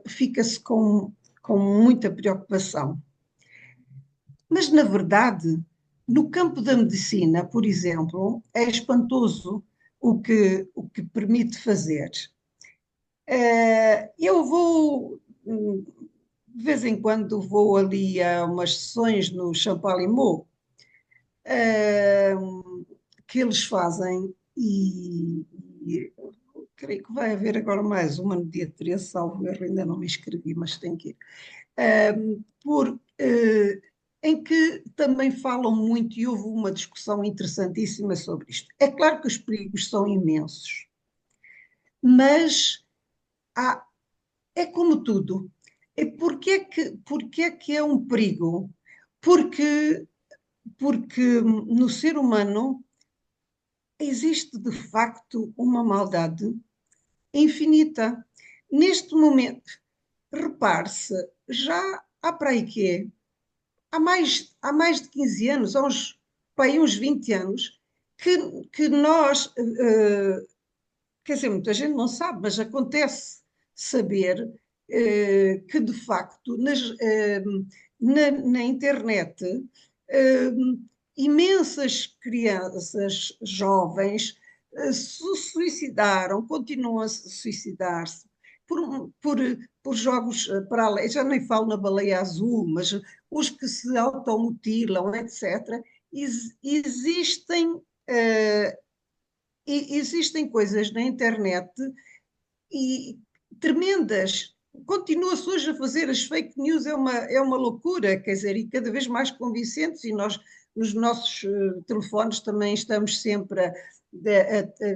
Speaker 2: fica-se com muita preocupação. Mas, na verdade, no campo da medicina, por exemplo, é espantoso o que permite fazer. Eu vou, de vez em quando, vou ali a umas sessões no Champalimau, que eles fazem e creio que vai haver agora mais uma no dia 13, salvo erro, ainda não me inscrevi, mas tenho que ir. Por, em que também falam muito, e houve uma discussão interessantíssima sobre isto. É claro que os perigos são imensos, mas é como tudo. Porquê é que é um perigo? Porque, porque no ser humano existe de facto uma maldade infinita. Neste momento, repare-se, já há para aí que há mais de 15 anos, para aí uns 20 anos, que nós, quer dizer, muita gente não sabe, mas acontece saber que, de facto, na internet, imensas crianças jovens se suicidaram, continuam a suicidar-se por, por jogos para além. Já nem falo na baleia azul, mas os que se automutilam, etc. Existem existem coisas na internet e tremendas. Continua-se hoje a fazer as fake news, é uma loucura, quer dizer, e cada vez mais convincentes, e nós, nos nossos telefones, também estamos sempre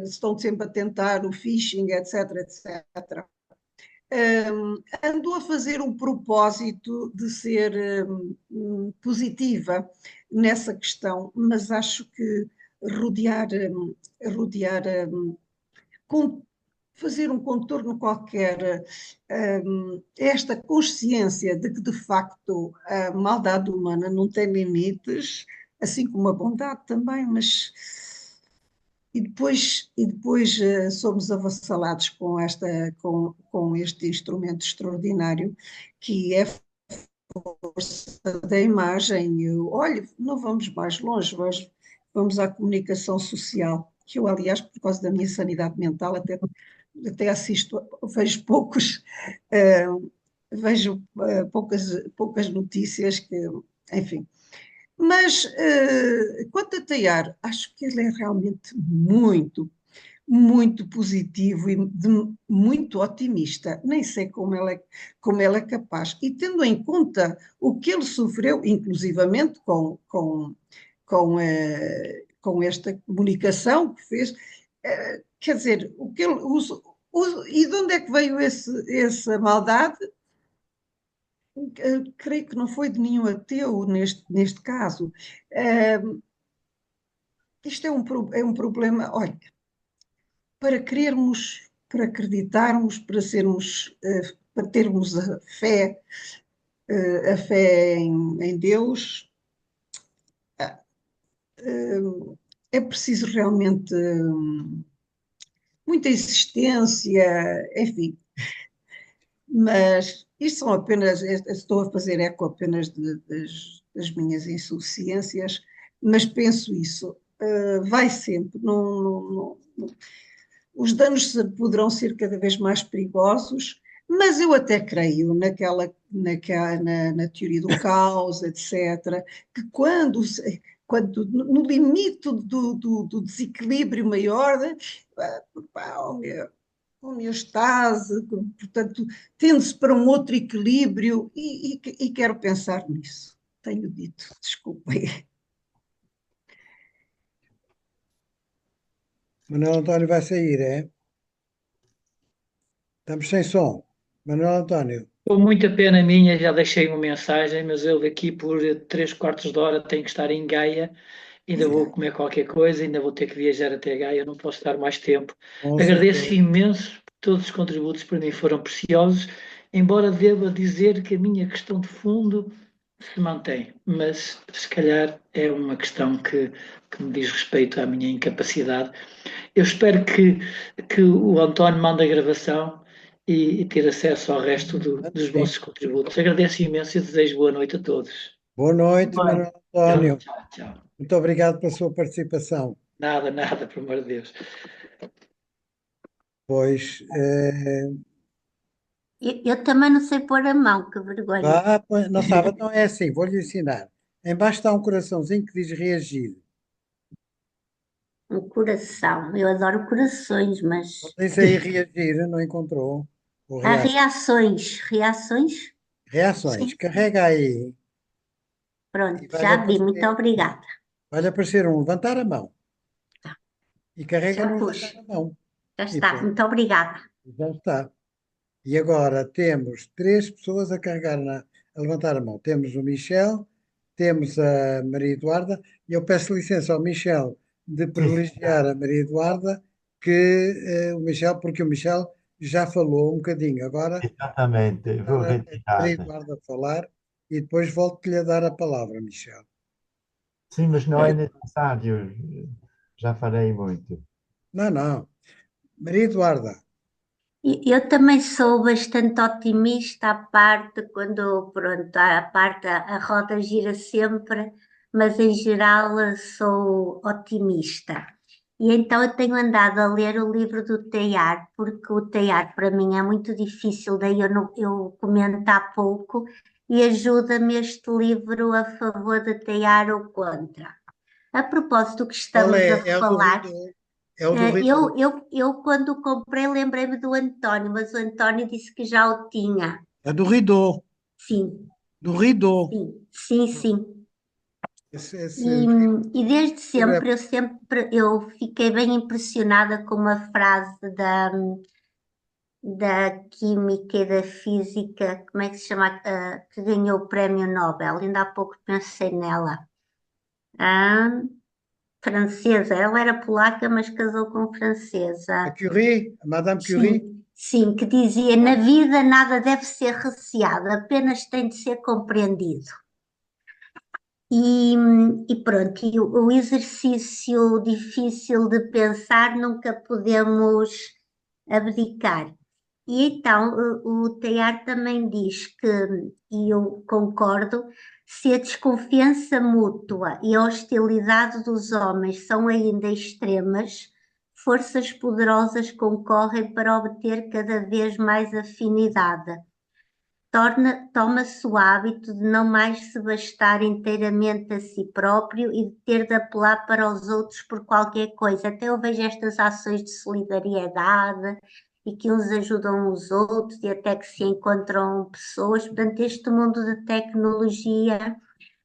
Speaker 2: estão sempre a tentar o phishing, etc, etc. Andou a fazer um propósito de ser positiva nessa questão, mas acho que rodear, rodear com, fazer um contorno qualquer, esta consciência de que, de facto, a maldade humana não tem limites, assim como a bondade também, mas. E depois somos avassalados com este instrumento extraordinário que é a força da imagem. Olha, não vamos mais longe, vamos à comunicação social, que eu, aliás, por causa da minha sanidade mental, até assisto, vejo poucas notícias que, enfim. Mas quanto a Teilhard, acho que ele é realmente muito positivo e muito otimista. Nem sei como ele é capaz. E tendo em conta o que ele sofreu, inclusivamente com esta comunicação que fez, quer dizer, o que ele, e de onde é que veio essa maldade? Creio que não foi de nenhum ateu neste caso. Isto é um problema, olha, para querermos, para acreditarmos, para termos a fé em Deus, é preciso realmente muita insistência, enfim. Mas isto são apenas, estou a fazer eco apenas das minhas insuficiências, mas penso isso, vai sempre, os danos poderão ser cada vez mais perigosos, mas eu até creio na teoria do caos, etc., que quando no limite do desequilíbrio maior, homeostase, portanto, tende-se para um outro equilíbrio e quero pensar nisso. Tenho dito, desculpem.
Speaker 1: Manuel António vai sair, é? Estamos sem som. Manuel António,
Speaker 4: Com muita pena minha, já deixei uma mensagem, mas eu daqui por 3 quartos de hora tenho que estar em Gaia, ainda vou comer qualquer coisa, ainda vou ter que viajar até Gaia, não posso estar mais tempo.
Speaker 1: com
Speaker 4: Agradeço
Speaker 1: certeza.
Speaker 4: imenso, todos os contributos para mim foram preciosos, embora deva dizer que a minha questão de fundo se mantém, mas se calhar é uma questão que me diz respeito à minha incapacidade. Eu espero que o António mande a gravação e ter acesso ao resto dos
Speaker 1: Sim.
Speaker 4: vossos contributos. Agradeço imenso e desejo boa noite a todos.
Speaker 1: Boa noite, Manuel
Speaker 4: Tchau,
Speaker 1: António.
Speaker 4: tchau, tchau.
Speaker 1: Muito obrigado pela sua participação.
Speaker 4: Nada, nada, por amor de Deus.
Speaker 1: Pois,
Speaker 5: Eu também não sei pôr a mão, que vergonha.
Speaker 1: não sabe, então é assim, vou-lhe ensinar. Embaixo está um coraçãozinho que diz reagir.
Speaker 5: Um coração. Eu adoro corações, mas
Speaker 1: Não diz aí reagir, não encontrou? Ou
Speaker 5: há
Speaker 1: reação.
Speaker 5: reações. Reações?
Speaker 1: Reações.
Speaker 5: Sim.
Speaker 1: Carrega aí e
Speaker 5: Pronto,
Speaker 1: vai-lhe
Speaker 5: já vi. Muito
Speaker 1: aparecer,
Speaker 5: obrigada.
Speaker 1: vai-lhe aparecer um levantar a mão. E carrega
Speaker 5: Já
Speaker 1: no
Speaker 5: pus.
Speaker 1: levantar a mão.
Speaker 5: Já
Speaker 1: E
Speaker 5: está.
Speaker 1: pronto,
Speaker 5: Muito obrigada.
Speaker 1: já está. E agora temos três pessoas a carregar a levantar a mão. Temos o Michel, temos a Maria Eduarda, e eu peço licença ao Michel de
Speaker 3: Sim,
Speaker 1: privilegiar a Maria Eduarda, o Michel, porque o Michel já falou um bocadinho. Agora,
Speaker 3: exatamente. Vou
Speaker 1: agora é a Maria
Speaker 3: retirar.
Speaker 1: Eduarda falar e depois volto-lhe a dar a palavra, Michel.
Speaker 3: Sim, mas não é necessário. Já farei muito.
Speaker 1: Não, não. Maria Eduarda,
Speaker 5: Eu também sou bastante otimista à parte, quando, pronto, à parte, a roda gira sempre, mas em geral sou otimista. E então eu tenho andado a ler o livro do Teilhard, porque o Teilhard para mim é muito difícil, daí eu comento há pouco, e ajuda-me este livro a favor de Teilhard ou contra. A propósito do que
Speaker 1: qual
Speaker 5: estamos a
Speaker 1: é? É o do
Speaker 5: falar,
Speaker 1: Ridô. É o do Ridô.
Speaker 5: eu quando comprei lembrei-me do António, mas o António disse que já o tinha.
Speaker 1: É do Ridô.
Speaker 5: Sim,
Speaker 1: Do Ridô.
Speaker 5: sim, sim, sim.
Speaker 1: Esse
Speaker 5: E, e desde
Speaker 1: livro é.
Speaker 5: sempre eu fiquei bem impressionada com uma frase da química e da física, como é que se chama, que ganhou o prémio Nobel. Ainda há pouco pensei nela. Ah, francesa, ela era polaca, mas casou com
Speaker 1: A
Speaker 5: francesa.
Speaker 1: Curie, a Madame Curie.
Speaker 5: Sim, sim, que dizia: na vida nada deve ser receado, apenas tem de ser compreendido. E, e pronto, e o exercício difícil de pensar nunca podemos abdicar. E então o Teilhard também diz que, e eu concordo, se a desconfiança mútua e a hostilidade dos homens são ainda extremas, forças poderosas concorrem para obter cada vez mais afinidade. Toma-se o hábito de não mais se bastar inteiramente a si próprio e de ter de apelar para os outros por qualquer coisa. Até eu vejo estas ações de solidariedade e que uns ajudam os outros e até que se encontram pessoas. Portanto, este mundo de tecnologia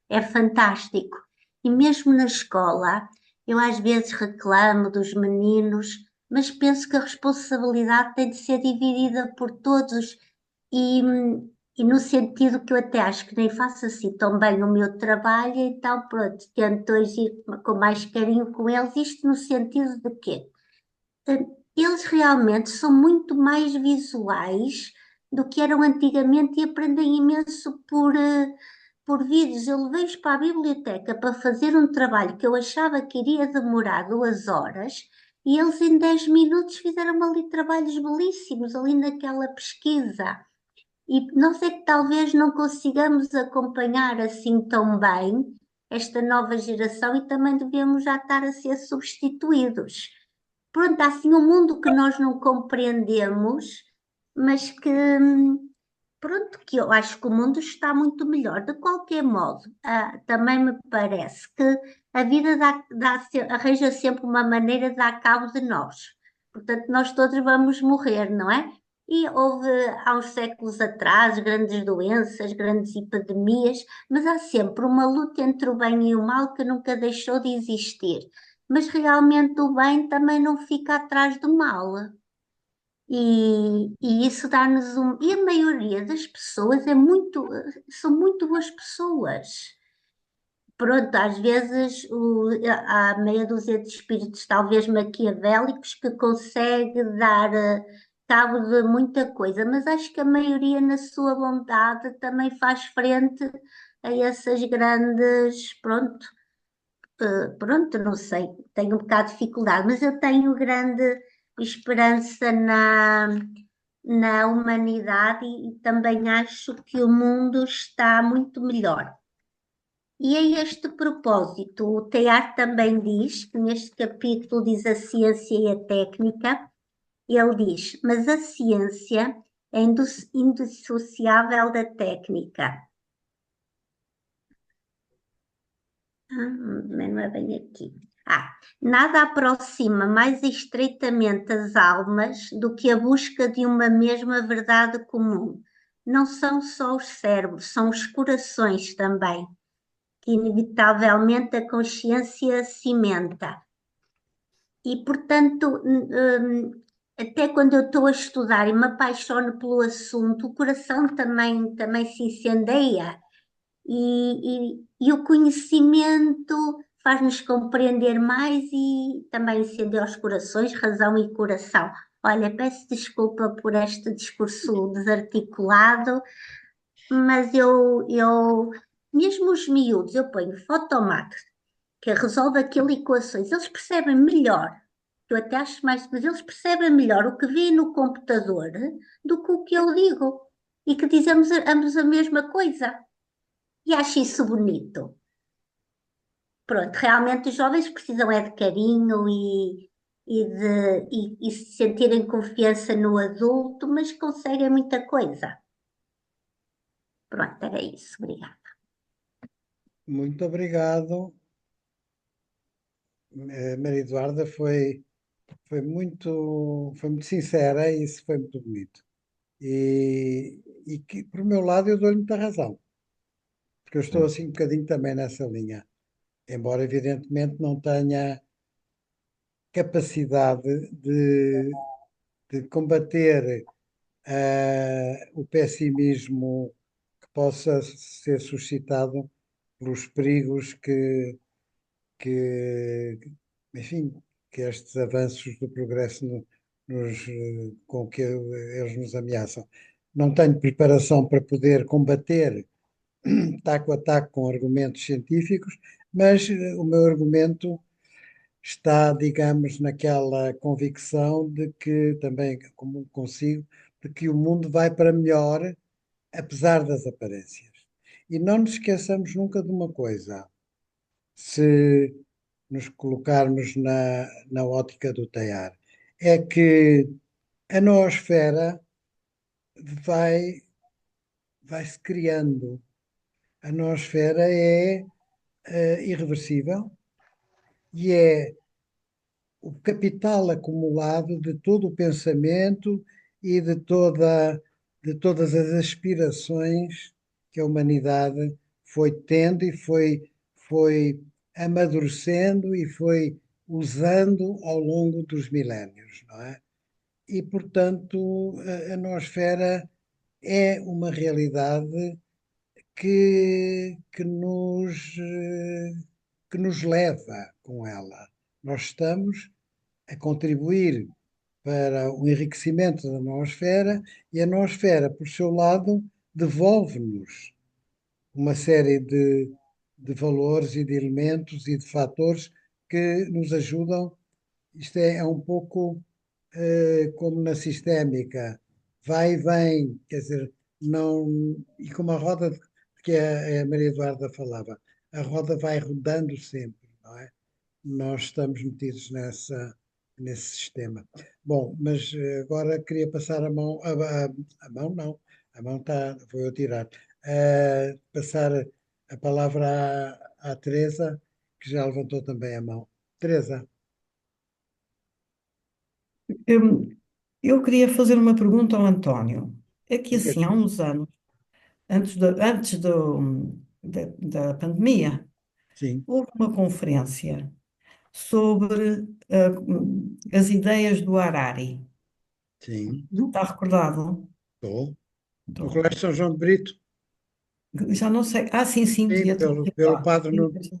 Speaker 5: é fantástico. E mesmo na escola, eu às vezes reclamo dos meninos, mas penso que a responsabilidade tem de ser dividida por todos e, e no sentido que eu até acho que nem faço assim tão bem o meu trabalho, então pronto, tento agir com mais carinho com eles, isto no sentido de quê? Eles realmente são muito mais visuais do que eram antigamente e aprendem imenso por vídeos. Eu levei-os para a biblioteca para fazer um trabalho que eu achava que iria demorar 2 horas e eles em 10 minutos fizeram ali trabalhos belíssimos, ali naquela pesquisa. E nós é que talvez não consigamos acompanhar assim tão bem esta nova geração e também devemos já estar a ser substituídos. Pronto, há assim um mundo que nós não compreendemos, mas que, pronto, que eu acho que o mundo está muito melhor. De qualquer modo, também me parece que a vida arranja sempre uma maneira de dar cabo de nós. Portanto, nós todos vamos morrer, não é? E houve há uns séculos atrás grandes doenças, grandes epidemias, mas há sempre uma luta entre o bem e o mal que nunca deixou de existir. Mas realmente o bem também não fica atrás do mal. E isso dá-nos um. E a maioria das pessoas são muito boas pessoas. Pronto, às vezes há meia dúzia de espíritos, talvez maquiavélicos, que consegue dar cabo de muita coisa, mas acho que a maioria, na sua bondade, também faz frente a essas grandes. Pronto, não sei, tenho um bocado de dificuldade, mas eu tenho grande esperança na humanidade e também acho que o mundo está muito melhor. E a este propósito, o Teilhard também diz, que neste capítulo diz a ciência e a técnica, ele diz, mas a ciência é indissociável da técnica. Não é bem aqui. Nada aproxima mais estreitamente as almas do que a busca de uma mesma verdade comum. Não são só os cérebros, são os corações também, que inevitavelmente a consciência cimenta. E, portanto, até quando eu estou a estudar e me apaixono pelo assunto, o coração também se incendeia. E o conhecimento faz-nos compreender mais e também incendeia os corações, razão e coração. Olha, peço desculpa por este discurso desarticulado, mas mesmo os miúdos, eu ponho Photomath, que resolve aquelas equações, eles percebem melhor, eu até acho mais, mas eles percebem melhor o que vê no computador do que o que eu digo, e que dizemos ambos a mesma coisa. E acho isso bonito. Pronto, realmente os jovens precisam é de carinho e se sentirem confiança no adulto, mas conseguem muita coisa. Pronto, era isso. Obrigada.
Speaker 1: Muito obrigado. Maria Eduarda foi muito sincera e isso foi muito bonito. E que, por meu lado, eu dou-lhe muita razão, porque eu estou assim um bocadinho também nessa linha, embora evidentemente não tenha capacidade de combater o pessimismo que possa ser suscitado pelos perigos que, enfim, que estes avanços do progresso com que eles nos ameaçam. Não tenho preparação para poder combater taco a taco com argumentos científicos, mas o meu argumento está, digamos, naquela convicção de que também, como consigo, de que o mundo vai para melhor, apesar das aparências. E não nos esqueçamos nunca de uma coisa: se nos colocarmos na ótica do Teilhard, é que a noosfera vai, vai-se criando. A noosfera é irreversível e é o capital acumulado de todo o pensamento e de todas as aspirações que a humanidade foi tendo e foi amadurecendo e foi usando ao longo dos milénios, não é? E, portanto, a noosfera é uma realidade que nos leva com ela. Nós estamos a contribuir para o enriquecimento da noosfera e a noosfera, por seu lado, devolve-nos uma série de valores e de elementos e de fatores que nos ajudam. Isto é um pouco como na sistémica, vai e vem, quer dizer, não, e como a roda de que a Maria Eduarda falava, a roda vai rodando sempre, não é? Nós estamos metidos nesse sistema. Bom, mas agora queria passar a mão, a mão não, a mão está, vou eu tirar, passar a palavra à Teresa, que já levantou também a mão. Teresa,
Speaker 6: Eu queria fazer uma pergunta ao António. É que
Speaker 1: diga.
Speaker 6: assim, há uns anos, antes da pandemia,
Speaker 1: Sim,
Speaker 6: houve uma conferência sobre as ideias do Harari.
Speaker 1: sim,
Speaker 6: Está recordado?
Speaker 1: estou. No
Speaker 6: Então,
Speaker 1: Colégio São João de Brito,
Speaker 6: já não sei. Ah, sim, sim,
Speaker 1: sim,
Speaker 6: devia ter sido lá.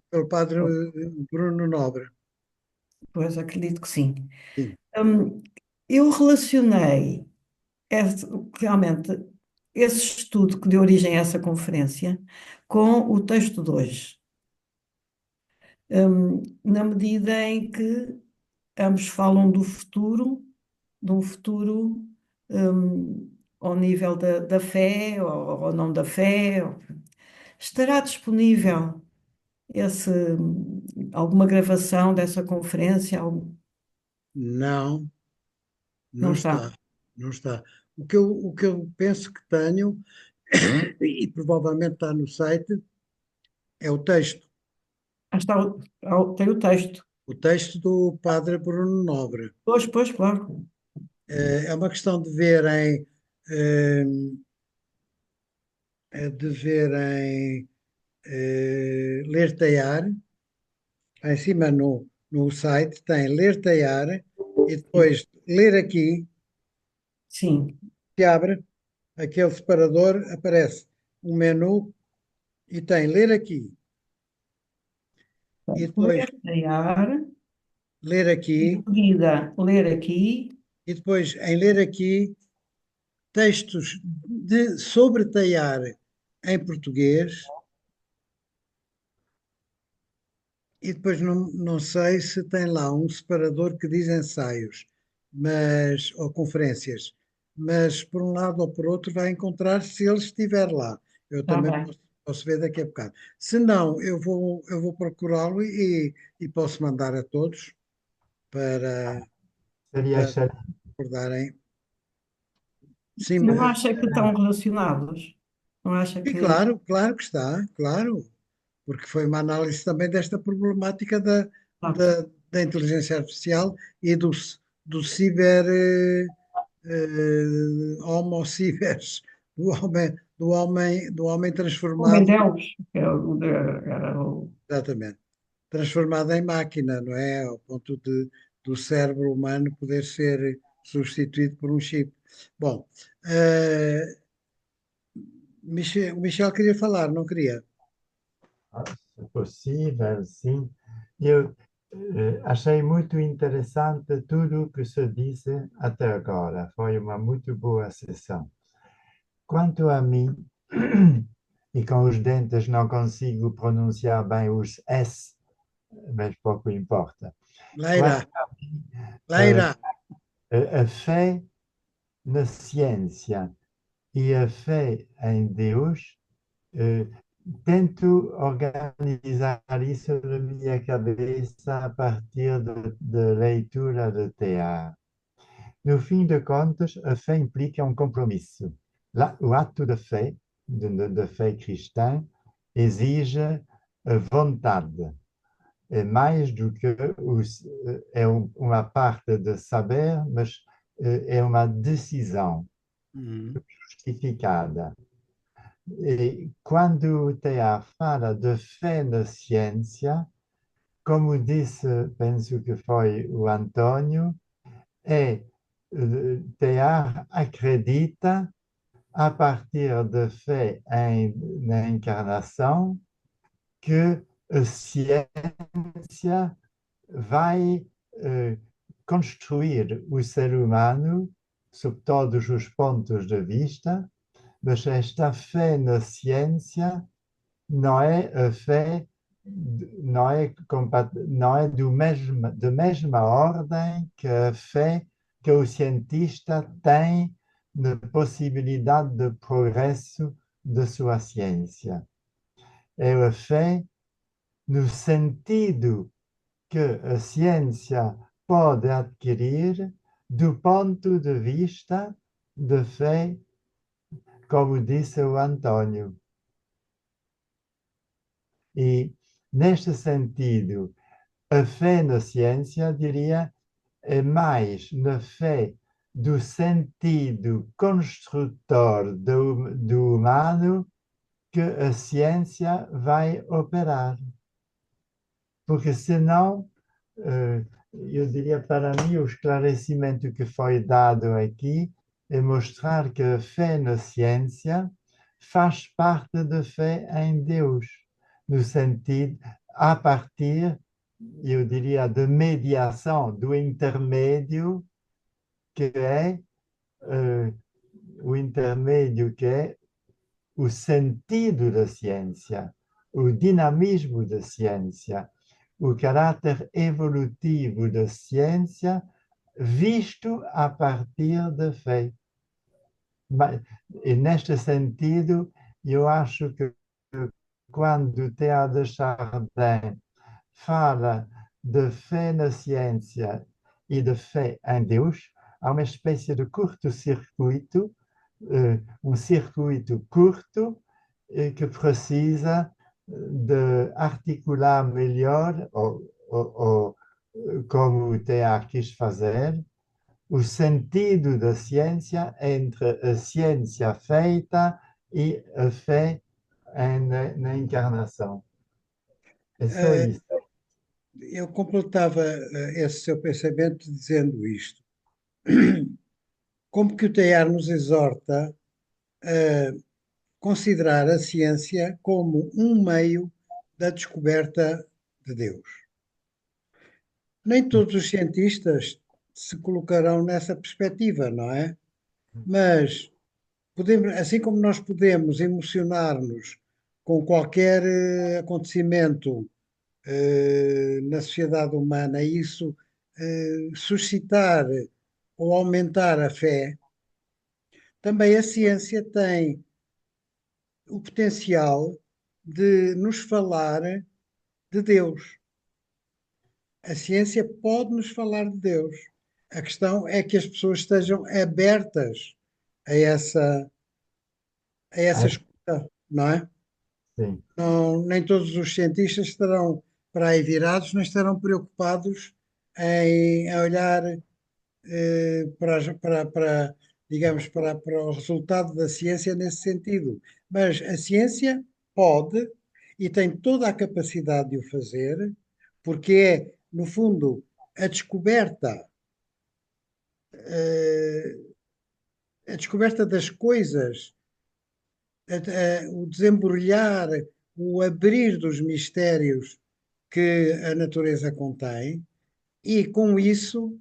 Speaker 1: pelo padre Bruno Nobre.
Speaker 6: Pois acredito que sim.
Speaker 1: Sim,
Speaker 6: Hum, eu relacionei realmente esse estudo que deu origem a essa conferência com o texto de hoje. Na medida em que ambos falam do futuro, de um futuro ao nível da fé ou não da fé. Estará disponível esse, alguma gravação dessa conferência?
Speaker 1: Não,
Speaker 6: Não
Speaker 1: não
Speaker 6: está.
Speaker 1: está, não está. O que eu penso que tenho, e provavelmente está no site, é o texto.
Speaker 6: Está, tem o texto.
Speaker 1: O texto do Padre Bruno Nobre.
Speaker 6: Pois, claro.
Speaker 1: É uma questão eh, de verem ler Teiar. Em cima no site tem ler Teiar e depois ler aqui,
Speaker 6: Sim.
Speaker 1: que abre aquele separador, aparece um menu e tem ler aqui. E depois
Speaker 6: Ler,
Speaker 1: ler
Speaker 6: em
Speaker 1: aqui,
Speaker 6: seguida, ler aqui.
Speaker 1: e depois em ler aqui textos sobre Teiar em português. E depois não sei se tem lá um separador que diz ensaios, ou conferências, mas por um lado ou por outro vai encontrar se ele estiver lá. Eu
Speaker 6: Está
Speaker 1: também
Speaker 6: bem.
Speaker 1: posso ver daqui a bocado. Se não, eu vou procurá-lo e posso mandar a todos para,
Speaker 3: Seria
Speaker 1: para
Speaker 3: excelente.
Speaker 1: recordarem. Sim,
Speaker 6: Não acha que estão relacionados? Não acha
Speaker 1: e
Speaker 6: que.
Speaker 1: claro, claro que está, claro, porque foi uma análise também desta problemática da,
Speaker 6: Pronto.
Speaker 1: da, da inteligência artificial e do ciber, homo cibers, do homem
Speaker 6: O
Speaker 1: transformado,
Speaker 6: Mendelos, que é era o.
Speaker 1: exatamente, transformado em máquina, não é? Ao ponto do cérebro humano poder ser substituído por um chip. Bom, o Michel queria falar, não queria?
Speaker 3: Se possível, sim. Eu achei muito interessante tudo o que se disse até agora. Foi uma muito boa sessão. Quanto a mim, e com os dentes não consigo pronunciar bem os S, mas pouco importa.
Speaker 1: Lá
Speaker 3: Quanto
Speaker 1: irá,
Speaker 3: a mim,
Speaker 1: lá irá.
Speaker 3: a fé na ciência e a fé em Deus, eh, tento organizar isso na minha cabeça a partir de leitura de teatro. No fim de contas, a fé implica um compromisso. O ato da fé, da fé cristã, exige a vontade. É mais do que uma parte de saber, mas é uma decisão
Speaker 1: Uhum.
Speaker 3: justificada. E quando o Teilhard fala de fé na ciência, como disse, penso que foi o Antônio, Teilhard acredita a partir de fé na encarnação que a ciência vai construir o ser humano sob todos os pontos de vista, mas esta fé na ciência não é a fé, não é da mesma ordem que a fé que o cientista tem na possibilidade de progresso da sua ciência. É a fé no sentido que a ciência pode adquirir do ponto de vista de fé, como disse o Antônio. E, neste sentido, a fé na ciência, diria, é mais na fé do sentido construtor do humano que a ciência vai operar. Porque senão, eu diria para mim, o esclarecimento que foi dado aqui é mostrar que a fé na ciência faz parte da fé em Deus, no sentido, a partir, eu diria, da mediação, do intermédio, que é uh, o intermédio que é o sentido da ciência, o dinamismo da ciência, o caráter evolutivo da ciência visto a partir da fé. E neste sentido, eu acho que quando Teilhard de Chardin fala de fé na ciência e de fé em Deus, há uma espécie de curto-circuito, um circuito curto, que precisa de articular melhor, ou como o Teilhard quis fazer, o sentido da ciência entre a ciência feita e a fé na encarnação. É só
Speaker 1: Eh,
Speaker 3: isso.
Speaker 1: eu completava esse seu pensamento dizendo isto. Como que o Teilhard nos exorta a considerar a ciência como um meio da descoberta de Deus. Nem todos os cientistas se colocarão nessa perspectiva, não é? Mas podemos, assim como nós podemos emocionar-nos com qualquer acontecimento na sociedade humana e isso suscitar ou aumentar a fé, também a ciência tem o potencial de nos falar de Deus. A ciência pode nos falar de Deus. A questão é que as pessoas estejam abertas a essa
Speaker 3: Acho
Speaker 1: escuta, não é?
Speaker 3: que sim.
Speaker 1: Não, nem todos os cientistas estarão para aí virados, nem estarão preocupados em olhar digamos, para o resultado da ciência nesse sentido. Mas a ciência pode e tem toda a capacidade de o fazer, porque é, no fundo, a descoberta, eh, a descoberta das coisas, o desembrulhar, o abrir dos mistérios que a natureza contém, e com isso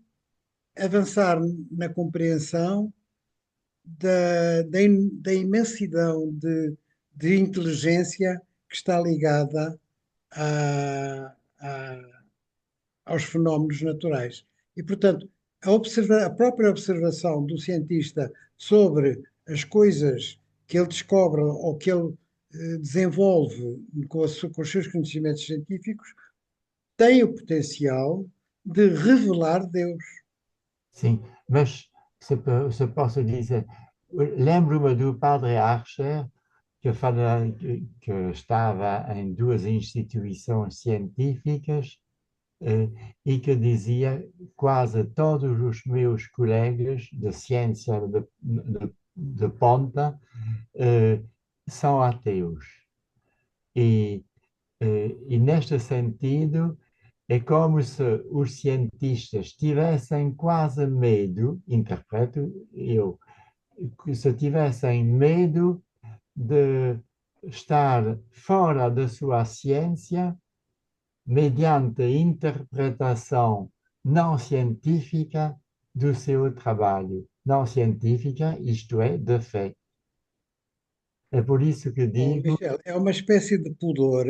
Speaker 1: avançar na compreensão da imensidão de inteligência que está ligada a- a- aos fenómenos naturais. E, portanto, a própria observação do cientista sobre as coisas que ele descobre ou que ele desenvolve com os seus conhecimentos científicos tem o potencial de revelar Deus.
Speaker 3: Sim, mas se posso dizer, lembro-me do padre Archer, que estava em duas instituições científicas, e que dizia quase todos os meus colegas de ciência de ponta são ateus. E, e neste sentido, é como se os cientistas tivessem quase medo, interpreto eu, se tivessem medo de estar fora da sua ciência mediante a interpretação não científica do seu trabalho. Não científica, isto é, de fé. É por isso que
Speaker 1: Bom,
Speaker 3: digo,
Speaker 1: Michel, é uma espécie de pudor,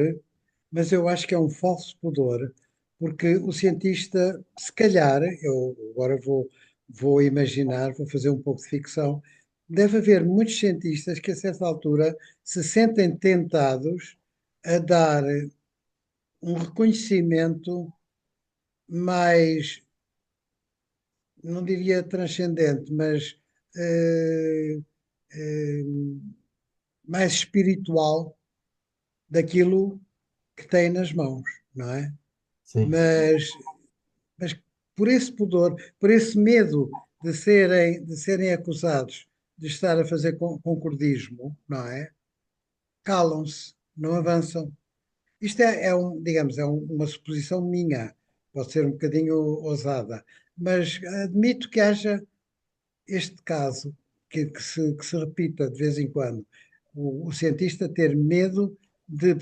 Speaker 1: mas eu acho que é um falso pudor, porque o cientista, se calhar, eu agora vou imaginar, vou fazer um pouco de ficção, deve haver muitos cientistas que a certa altura se sentem tentados a dar um reconhecimento mais, não diria transcendente, mas eh, eh, mais espiritual daquilo que têm nas mãos, não é?
Speaker 3: sim,
Speaker 1: Mas por esse pudor, por esse medo de serem acusados de estar a fazer concordismo, não é? Calam-se, não avançam. Isto digamos, uma suposição minha, pode ser um bocadinho ousada, mas admito que haja este caso que se repita de vez em quando. O cientista ter medo de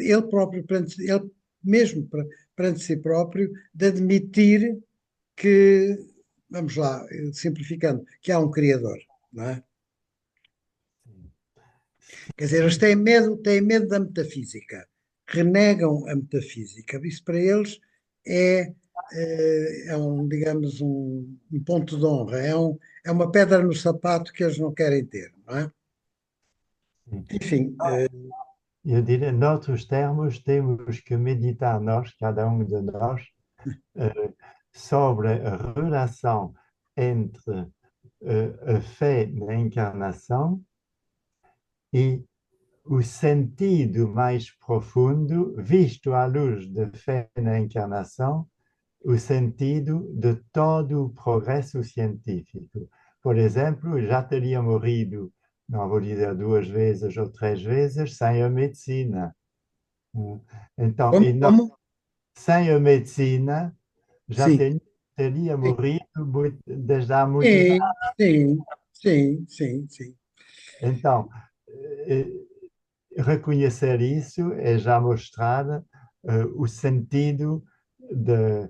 Speaker 1: ele próprio, ele mesmo perante si próprio, de admitir que, vamos lá, simplificando, que há um Criador, não é? Quer dizer, eles têm medo da metafísica, renegam a metafísica. Isso para eles é digamos, um ponto de honra, é uma pedra no sapato que eles não querem ter, não é?
Speaker 3: sim.
Speaker 1: Enfim,
Speaker 3: Eu diria, noutros termos, temos que meditar nós, cada um de nós, eh, sobre a relação entre a fé na encarnação e o sentido mais profundo, visto à luz da fé na encarnação, o sentido de todo o progresso científico. Por exemplo, já teria morrido, não vou dizer 2 vezes ou 3 vezes, sem a medicina. Então,
Speaker 1: como,
Speaker 3: e não,
Speaker 1: como?
Speaker 3: sem a medicina, já
Speaker 1: Sim,
Speaker 3: teria
Speaker 1: sim,
Speaker 3: morrido desde há muitos anos.
Speaker 1: sim, sim, sim, sim, sim.
Speaker 3: Então, eh, reconhecer isso é já mostrar o sentido da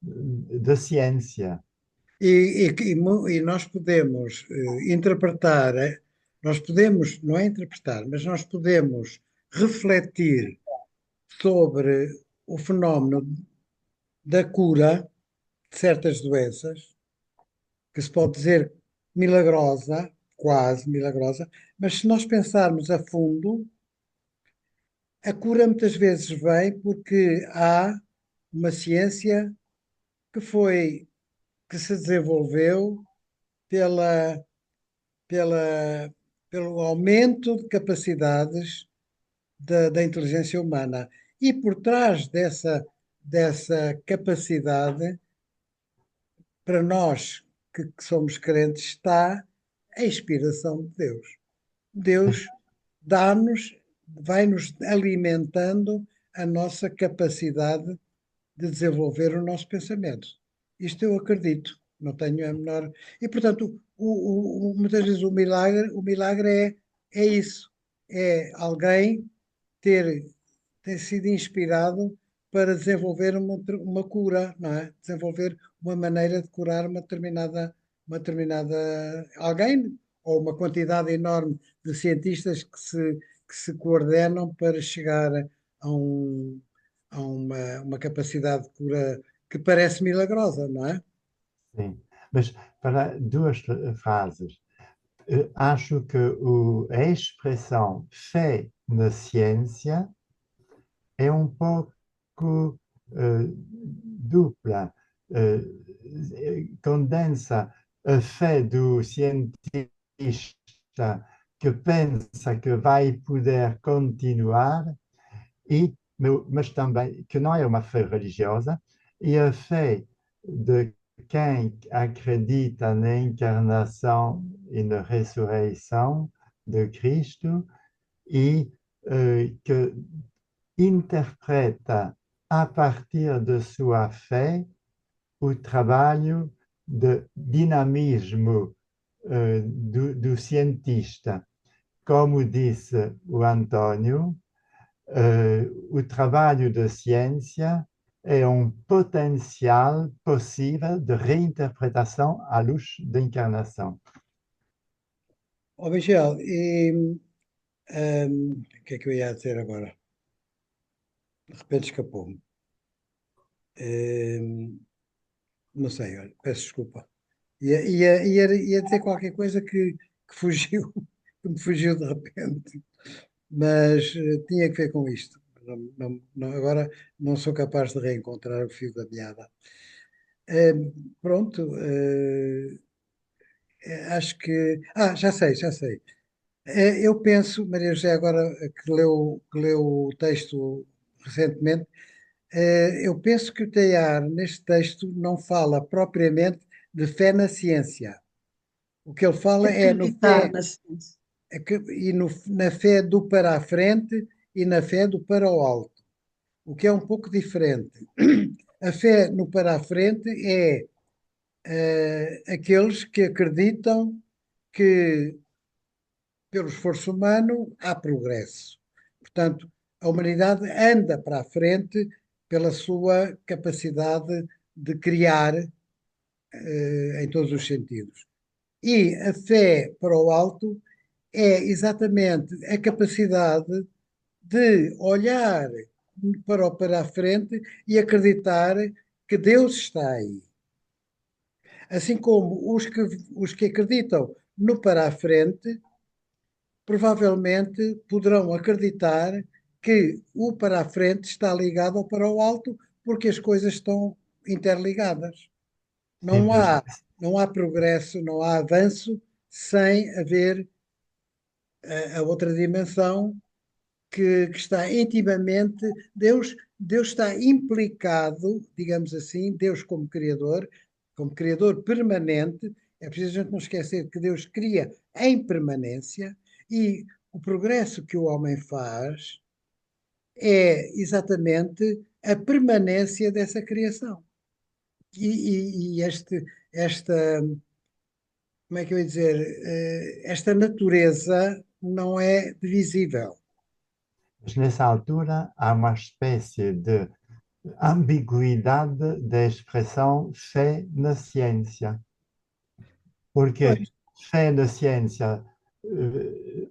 Speaker 3: da ciência.
Speaker 1: E nós podemos interpretar, nós podemos, não é interpretar, mas nós podemos refletir sobre o fenómeno da cura de certas doenças, que se pode dizer milagrosa, quase milagrosa, mas se nós pensarmos a fundo, a cura muitas vezes vem porque há uma ciência que foi, que se desenvolveu pela, pela, pelo aumento de capacidades da inteligência humana. E por trás dessa capacidade, para nós que somos crentes, está a inspiração de Deus. Deus dá-nos, vai-nos alimentando a nossa capacidade de desenvolver o nosso pensamento. Isto eu acredito, não tenho a menor. E, portanto, muitas vezes o milagre é isso: é alguém ter, ter sido inspirado para desenvolver uma cura, não é? Desenvolver uma maneira de curar uma determinada alguém ou uma quantidade enorme de cientistas que se coordenam para chegar a, um, a uma capacidade de cura que parece milagrosa, não é?
Speaker 3: Sim. Mas para duas frases, acho que a expressão fé na ciência é um pouco dupla. Condensa a fé do cientista que pensa que vai poder continuar, mas também que não é uma fé religiosa, e a fé de quem acredita na encarnação e na ressurreição de Cristo e que interpreta a partir de sua fé o trabalho de dinamismo do cientista. Como disse o António, o trabalho da ciência é um potencial possível de reinterpretação à luz da encarnação.
Speaker 1: Ó Michel, o que é que eu ia dizer agora? De repente escapou-me. Ahm, não sei, olha, peço desculpa. Ia dizer qualquer coisa que fugiu, que me fugiu de repente, mas tinha que ver com isto. Agora não sou capaz de reencontrar o fio da meada. Pronto, acho que. Ah, já sei, já sei. Eu penso, Maria José, agora que leu o texto recentemente, eu penso que o Teilhard, neste texto, não fala propriamente de fé na ciência. O que ele fala é no
Speaker 2: Acreditar
Speaker 1: fé,
Speaker 2: na ciência.
Speaker 1: na fé do para a frente e na fé do para o alto, o que é um pouco diferente. A fé no para a frente é aqueles que acreditam que, pelo esforço humano, há progresso. Portanto, a humanidade anda para a frente pela sua capacidade de criar em todos os sentidos. E a fé para o alto é exatamente a capacidade de olhar para a frente e acreditar que Deus está aí. Assim como os que acreditam no para a frente, provavelmente poderão acreditar que o para a frente está ligado ao para o alto, porque as coisas estão interligadas.
Speaker 3: sim,
Speaker 1: Não há, não há progresso, não há avanço sem haver a outra dimensão que está intimamente. Deus está implicado, digamos assim, Deus como criador permanente. É preciso a gente não esquecer que Deus cria em permanência e o progresso que o homem faz é exatamente a permanência dessa criação. E esta, como é que eu ia dizer, esta natureza não é divisível.
Speaker 3: mas nessa altura há uma espécie de ambiguidade da expressão fé na ciência. Porque
Speaker 1: Pois,
Speaker 3: fé na ciência,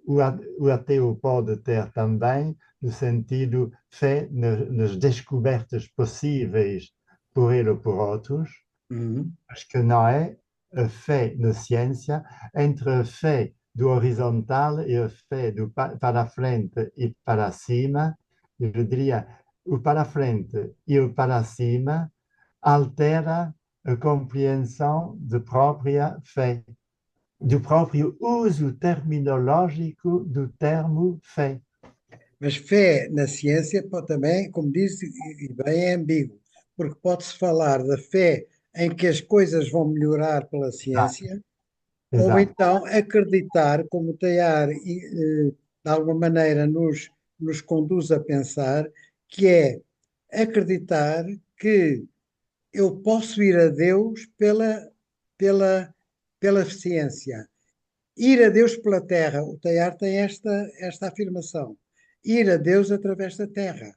Speaker 3: o ateu pode ter também, no sentido fé nas descobertas possíveis por ele ou por outros,
Speaker 1: uhum,
Speaker 3: mas que não é a fé na ciência, entre a fé do horizontal e a fé para a frente e para cima, eu diria, o para a frente e o para cima altera a compreensão da própria fé, do próprio uso terminológico do termo fé.
Speaker 1: mas fé na ciência pode também, como diz, e bem, é ambíguo, porque pode-se falar da fé em que as coisas vão melhorar pela
Speaker 3: Exato,
Speaker 1: ciência, ou
Speaker 3: exato.
Speaker 1: então acreditar, como o Teilhard, de alguma maneira nos conduz a pensar, que é acreditar que eu posso ir a Deus pela, pela ciência. Ir a Deus pela terra. O Teilhard tem esta afirmação. Ir a Deus através da terra.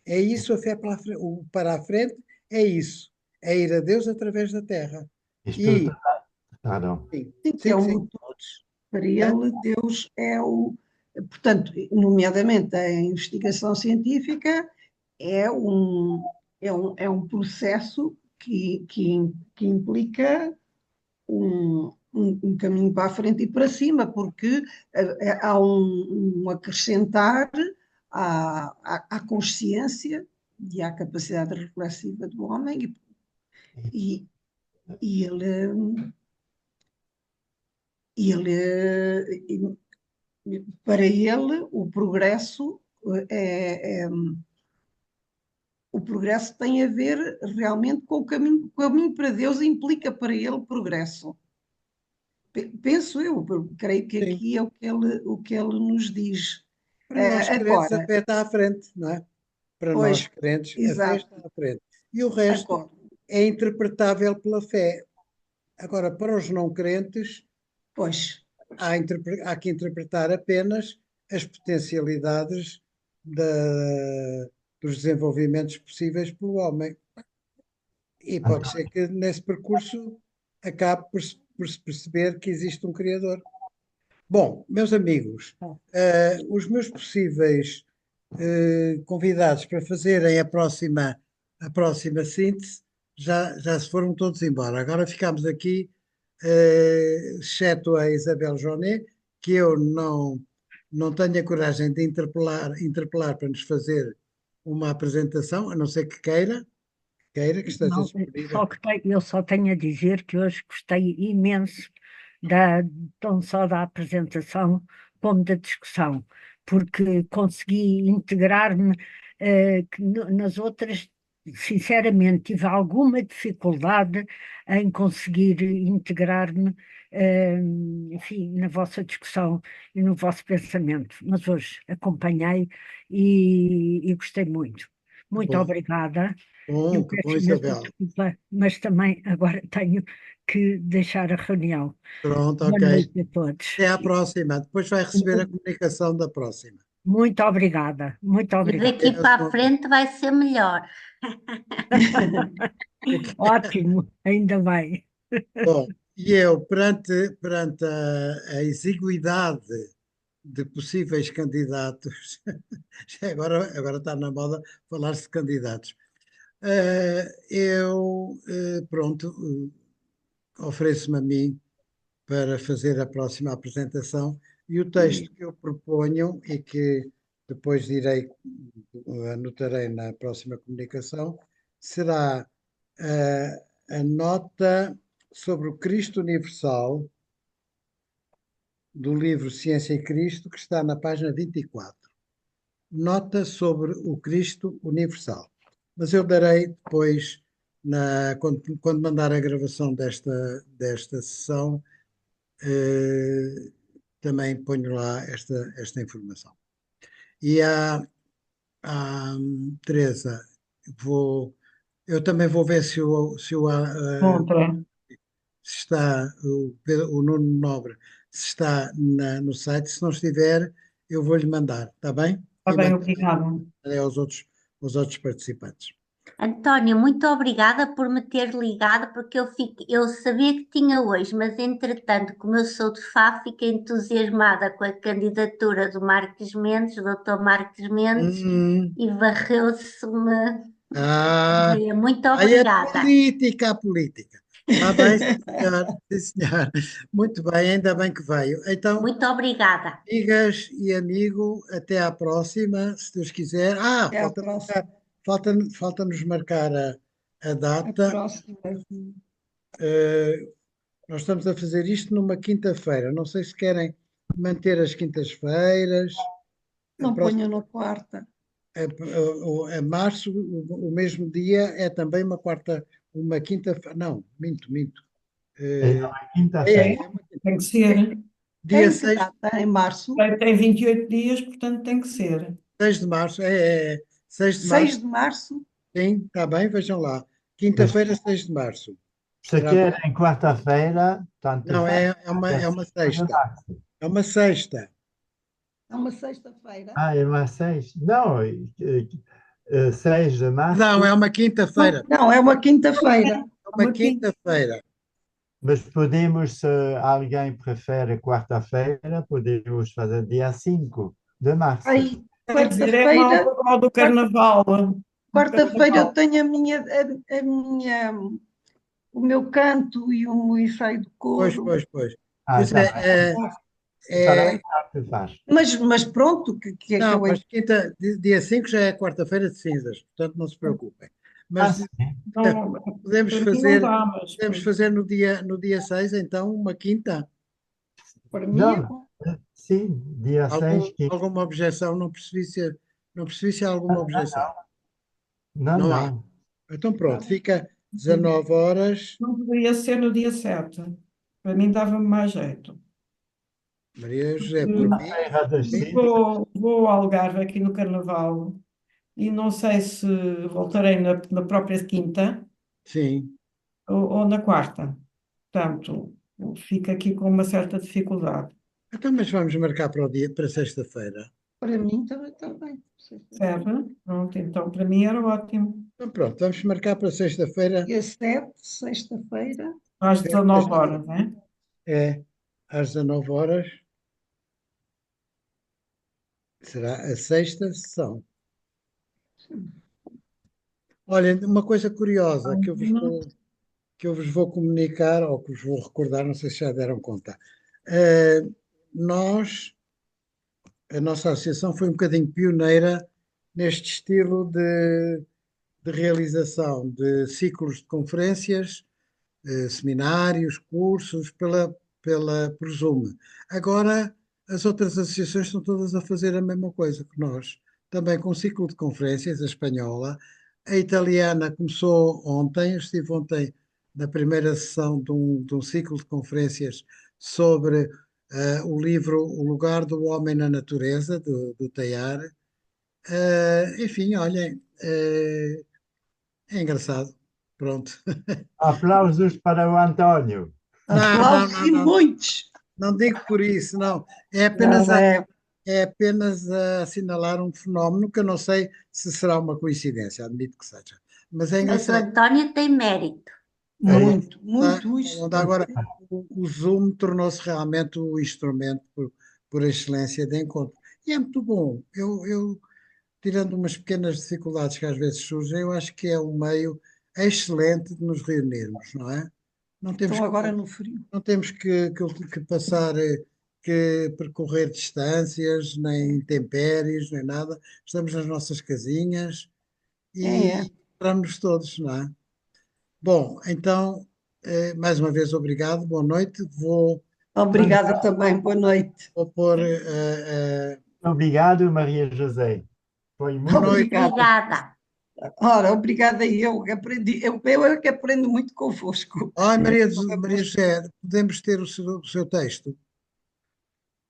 Speaker 1: É isso a fé o para a frente, é isso. É ir a Deus através da terra.
Speaker 3: Isto,
Speaker 1: E,
Speaker 3: pardon.
Speaker 1: sim,
Speaker 2: Sim, que é
Speaker 1: sim,
Speaker 2: o
Speaker 1: sim.
Speaker 2: motor. Para
Speaker 1: Hã?
Speaker 2: ele, Deus é o. Portanto, nomeadamente a investigação científica é é um processo que implica um caminho para a frente e para cima, porque há um acrescentar à consciência e à capacidade reflexiva do homem, e, e ele, e ele para ele, é, é, o progresso tem a ver realmente com o caminho para Deus implica para ele progresso. Penso eu, creio que
Speaker 1: Sim.
Speaker 2: aqui é o que ele nos diz.
Speaker 1: Para nós crentes, a
Speaker 2: Agora,
Speaker 1: fé está à frente, não é? Para nós
Speaker 2: pois,
Speaker 1: crentes, a fé
Speaker 2: exato,
Speaker 1: está à frente. E o resto
Speaker 2: agora,
Speaker 1: é interpretável pela fé. Agora, para os não crentes,
Speaker 2: pois,
Speaker 1: há que interpretar apenas as potencialidades dos desenvolvimentos possíveis pelo homem. E pode ser que nesse percurso acabe por se perceber que existe um Criador. Bom, meus amigos, os meus possíveis convidados para fazerem a próxima síntese já se foram todos embora. Agora ficamos aqui, exceto a Isabel Jonet, que eu não tenho a coragem de interpelar para nos fazer uma apresentação, a não ser que que esteja
Speaker 7: Não,
Speaker 1: disponível.
Speaker 7: eu só tenho a dizer que hoje gostei imenso não só da apresentação, como da discussão, porque consegui integrar-me, nas outras, sinceramente, tive alguma dificuldade em conseguir integrar-me, enfim, na vossa discussão e no vosso pensamento, mas hoje acompanhei e gostei muito. Muito
Speaker 1: Bom,
Speaker 7: obrigada. Eu
Speaker 1: que bom,
Speaker 7: peço imensa
Speaker 1: Isabel.
Speaker 7: desculpa, mas também agora tenho que deixar a reunião.
Speaker 1: Pronto,
Speaker 7: Boa
Speaker 1: ok.
Speaker 7: noite a todos.
Speaker 1: Até à próxima. Depois vai receber a comunicação da próxima.
Speaker 7: Muito obrigada, muito
Speaker 5: E
Speaker 7: obrigada.
Speaker 5: daqui
Speaker 1: Adeus,
Speaker 5: para a
Speaker 1: bom
Speaker 5: frente vai ser melhor.
Speaker 7: Ótimo, ainda bem.
Speaker 1: Bom, e eu, perante a exiguidade de possíveis candidatos, agora está na moda falar-se de candidatos, Pronto, ofereço-me a mim para fazer a próxima apresentação e o texto que eu proponho e que depois anotarei na próxima comunicação será a nota sobre o Cristo Universal do livro Ciência e Cristo, que está na página 24. Nota sobre o Cristo Universal. Mas eu darei depois, quando mandar a gravação desta sessão, também ponho lá esta informação. E Teresa, eu também vou ver se
Speaker 6: Contra.
Speaker 1: está o Nuno Nobre, se está no site. Se não estiver, eu vou-lhe mandar, está bem?
Speaker 6: Está bem, obrigado.
Speaker 1: Aos outros participantes.
Speaker 5: António, muito obrigada por me ter ligado, porque eu sabia que tinha hoje, mas entretanto, como eu sou de Fá, fiquei entusiasmada com a candidatura do Marques Mendes, do Dr. Marques Mendes, e varreu-se-me. Muito obrigada.
Speaker 1: A política. Está bem, sim, senhor. Muito bem, ainda bem que veio. Então,
Speaker 5: muito obrigada.
Speaker 1: Amigas e amigo, até à próxima, se Deus quiser. Falta-nos marcar a data. Nós estamos a fazer isto numa quinta-feira. Não sei se querem manter as quintas-feiras.
Speaker 2: Não ponham na quarta.
Speaker 1: A março, o mesmo dia, é também uma quinta-feira. Não, minto.
Speaker 3: É uma quinta-feira.
Speaker 6: Tem que ser.
Speaker 1: Dia 6
Speaker 2: em março.
Speaker 6: Tem 28 dias, portanto tem que ser.
Speaker 1: 6 de março, 6 de março.
Speaker 2: 6 de março?
Speaker 1: Sim, está bem, vejam lá. Quinta-feira, 6 de março.
Speaker 3: Se querem quarta-feira, tanto
Speaker 1: não,
Speaker 3: faz.
Speaker 1: é uma sexta. É uma sexta.
Speaker 2: É uma sexta-feira?
Speaker 3: É uma sexta? Não, 6 de março.
Speaker 1: Não, é uma quinta-feira.
Speaker 2: Não, é uma quinta-feira.
Speaker 1: É uma quinta-feira.
Speaker 3: Mas podemos, se alguém prefere quarta-feira, podemos fazer dia 5 de março.
Speaker 2: Quarta-feira.
Speaker 6: É do carnaval.
Speaker 2: Quarta-feira eu tenho o meu canto e o ensaio de coro.
Speaker 1: Pois.
Speaker 2: Mas pronto,
Speaker 1: não, mas dia 5 já é quarta-feira de cinzas, portanto não se preocupem. Mas podemos fazer no dia 6, então, uma quinta?
Speaker 2: Para mim
Speaker 3: sim, dia 6.
Speaker 1: Alguma objeção? Não percebi se há alguma objeção.
Speaker 3: Não
Speaker 1: há. Então pronto, fica 19 horas.
Speaker 6: Não poderia ser no dia 7. Para mim dava-me mais jeito.
Speaker 1: Maria José, por mim.
Speaker 6: Vou ao Algarve aqui no Carnaval e não sei se voltarei na própria quinta.
Speaker 1: Sim.
Speaker 6: Ou na quarta. Portanto, fico aqui com uma certa dificuldade.
Speaker 1: Então, mas vamos marcar para sexta-feira.
Speaker 2: Para mim também está bem.
Speaker 6: Certo? Pronto, então para mim era ótimo.
Speaker 1: Então pronto, vamos marcar para sexta-feira.
Speaker 2: Dia 7, sexta-feira.
Speaker 6: Às 19 horas, não é?
Speaker 1: É, às 19 horas. Será a sexta sessão. Olha, uma coisa curiosa que eu vos vou comunicar, ou que vos vou recordar, não sei se já deram conta. A nossa associação foi um bocadinho pioneira neste estilo de realização de ciclos de conferências, seminários, cursos, por Zoom. Agora, as outras associações estão todas a fazer a mesma coisa que nós. Também com um ciclo de conferências, a espanhola. A italiana começou ontem, eu estive ontem na primeira sessão de um ciclo de conferências sobre o livro O Lugar do Homem na Natureza, do Teilhard. Enfim, olhem, é engraçado. Pronto.
Speaker 3: Aplausos para o António.
Speaker 2: Aplausos e muitos.
Speaker 1: Não digo por isso, não. É apenas a assinalar um fenómeno que eu não sei se será uma coincidência, admito que seja. Mas é engraçado.
Speaker 5: Mas o António tem mérito.
Speaker 2: Muito isso.
Speaker 1: Agora, o Zoom tornou-se realmente o instrumento por excelência de encontro. E é muito bom. Eu tirando umas pequenas dificuldades que às vezes surgem, eu acho que é um meio excelente de nos reunirmos, não é? Não temos
Speaker 2: Então,
Speaker 1: que,
Speaker 2: agora no frio.
Speaker 1: não temos que passar, que percorrer distâncias, nem intempéries, nem nada. Estamos nas nossas casinhas
Speaker 2: É.
Speaker 1: e encontramos todos, não é? Bom, então, mais uma vez, obrigado, boa noite.
Speaker 2: Obrigada também, boa noite.
Speaker 1: Vou pôr.
Speaker 3: Obrigado, Maria José. Foi
Speaker 1: Boa
Speaker 3: muito
Speaker 1: noite.
Speaker 5: Obrigada.
Speaker 2: Ora, obrigada eu, que aprendi. Eu é que aprendo muito convosco.
Speaker 1: Ai, Maria José, podemos ter o seu texto?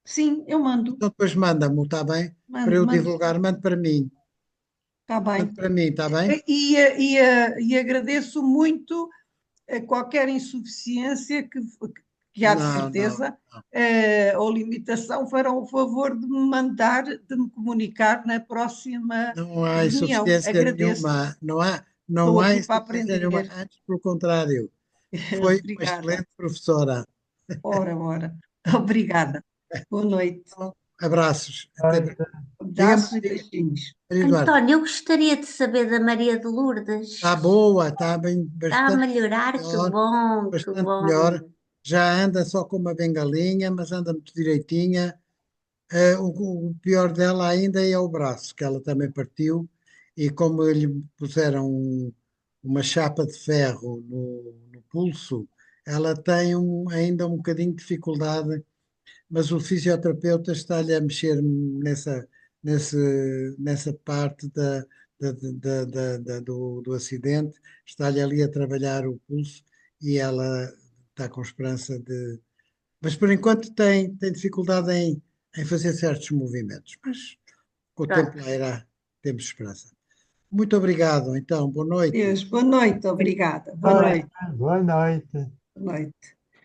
Speaker 2: Sim, eu mando.
Speaker 1: Então depois manda-me, está bem? Para
Speaker 2: Mando,
Speaker 1: eu
Speaker 2: mando.
Speaker 1: divulgar, mande para mim.
Speaker 2: Está
Speaker 1: Mande
Speaker 2: bem.
Speaker 1: para mim, está bem?
Speaker 2: E agradeço muito qualquer insuficiência que há de
Speaker 1: Não, não,
Speaker 2: certeza,
Speaker 1: não.
Speaker 2: ou limitação, farão o favor de me mandar, de me comunicar na próxima
Speaker 1: Não há
Speaker 2: reunião.
Speaker 1: insuficiência
Speaker 2: Agradeço.
Speaker 1: nenhuma. Não
Speaker 2: Estou
Speaker 1: há
Speaker 2: aqui para
Speaker 1: insuficiência nenhuma.
Speaker 2: aprender.
Speaker 1: Antes, pelo contrário, foi uma
Speaker 2: Obrigada.
Speaker 1: excelente professora.
Speaker 2: Ora, ora. Obrigada. Boa noite.
Speaker 1: Então, abraços. Até breve.
Speaker 3: noite.
Speaker 2: Abraços e
Speaker 1: Diga,
Speaker 2: beijinhos.
Speaker 1: Maria Eduarda.
Speaker 5: António, eu gostaria de saber da Maria de Lourdes.
Speaker 1: Está boa, está bem,
Speaker 5: Está a
Speaker 1: bastante
Speaker 5: melhorar? Que
Speaker 1: melhor,
Speaker 5: bom, que
Speaker 1: bastante melhor.
Speaker 5: bom.
Speaker 1: Já anda só com uma bengalinha, mas anda muito direitinha. O pior dela ainda é o braço, que ela também partiu, e como lhe puseram uma chapa de ferro no pulso, ela tem ainda um bocadinho de dificuldade, mas o fisioterapeuta está-lhe a mexer nessa parte do acidente, está-lhe ali a trabalhar o pulso e ela está com esperança de. Mas por enquanto tem dificuldade em fazer certos movimentos, mas com o tempo
Speaker 5: Pronto.
Speaker 1: lá irá, temos esperança. Muito obrigado, então, boa noite.
Speaker 2: Deus, boa noite. Obrigada. Boa noite.
Speaker 3: Boa noite.
Speaker 2: Boa noite.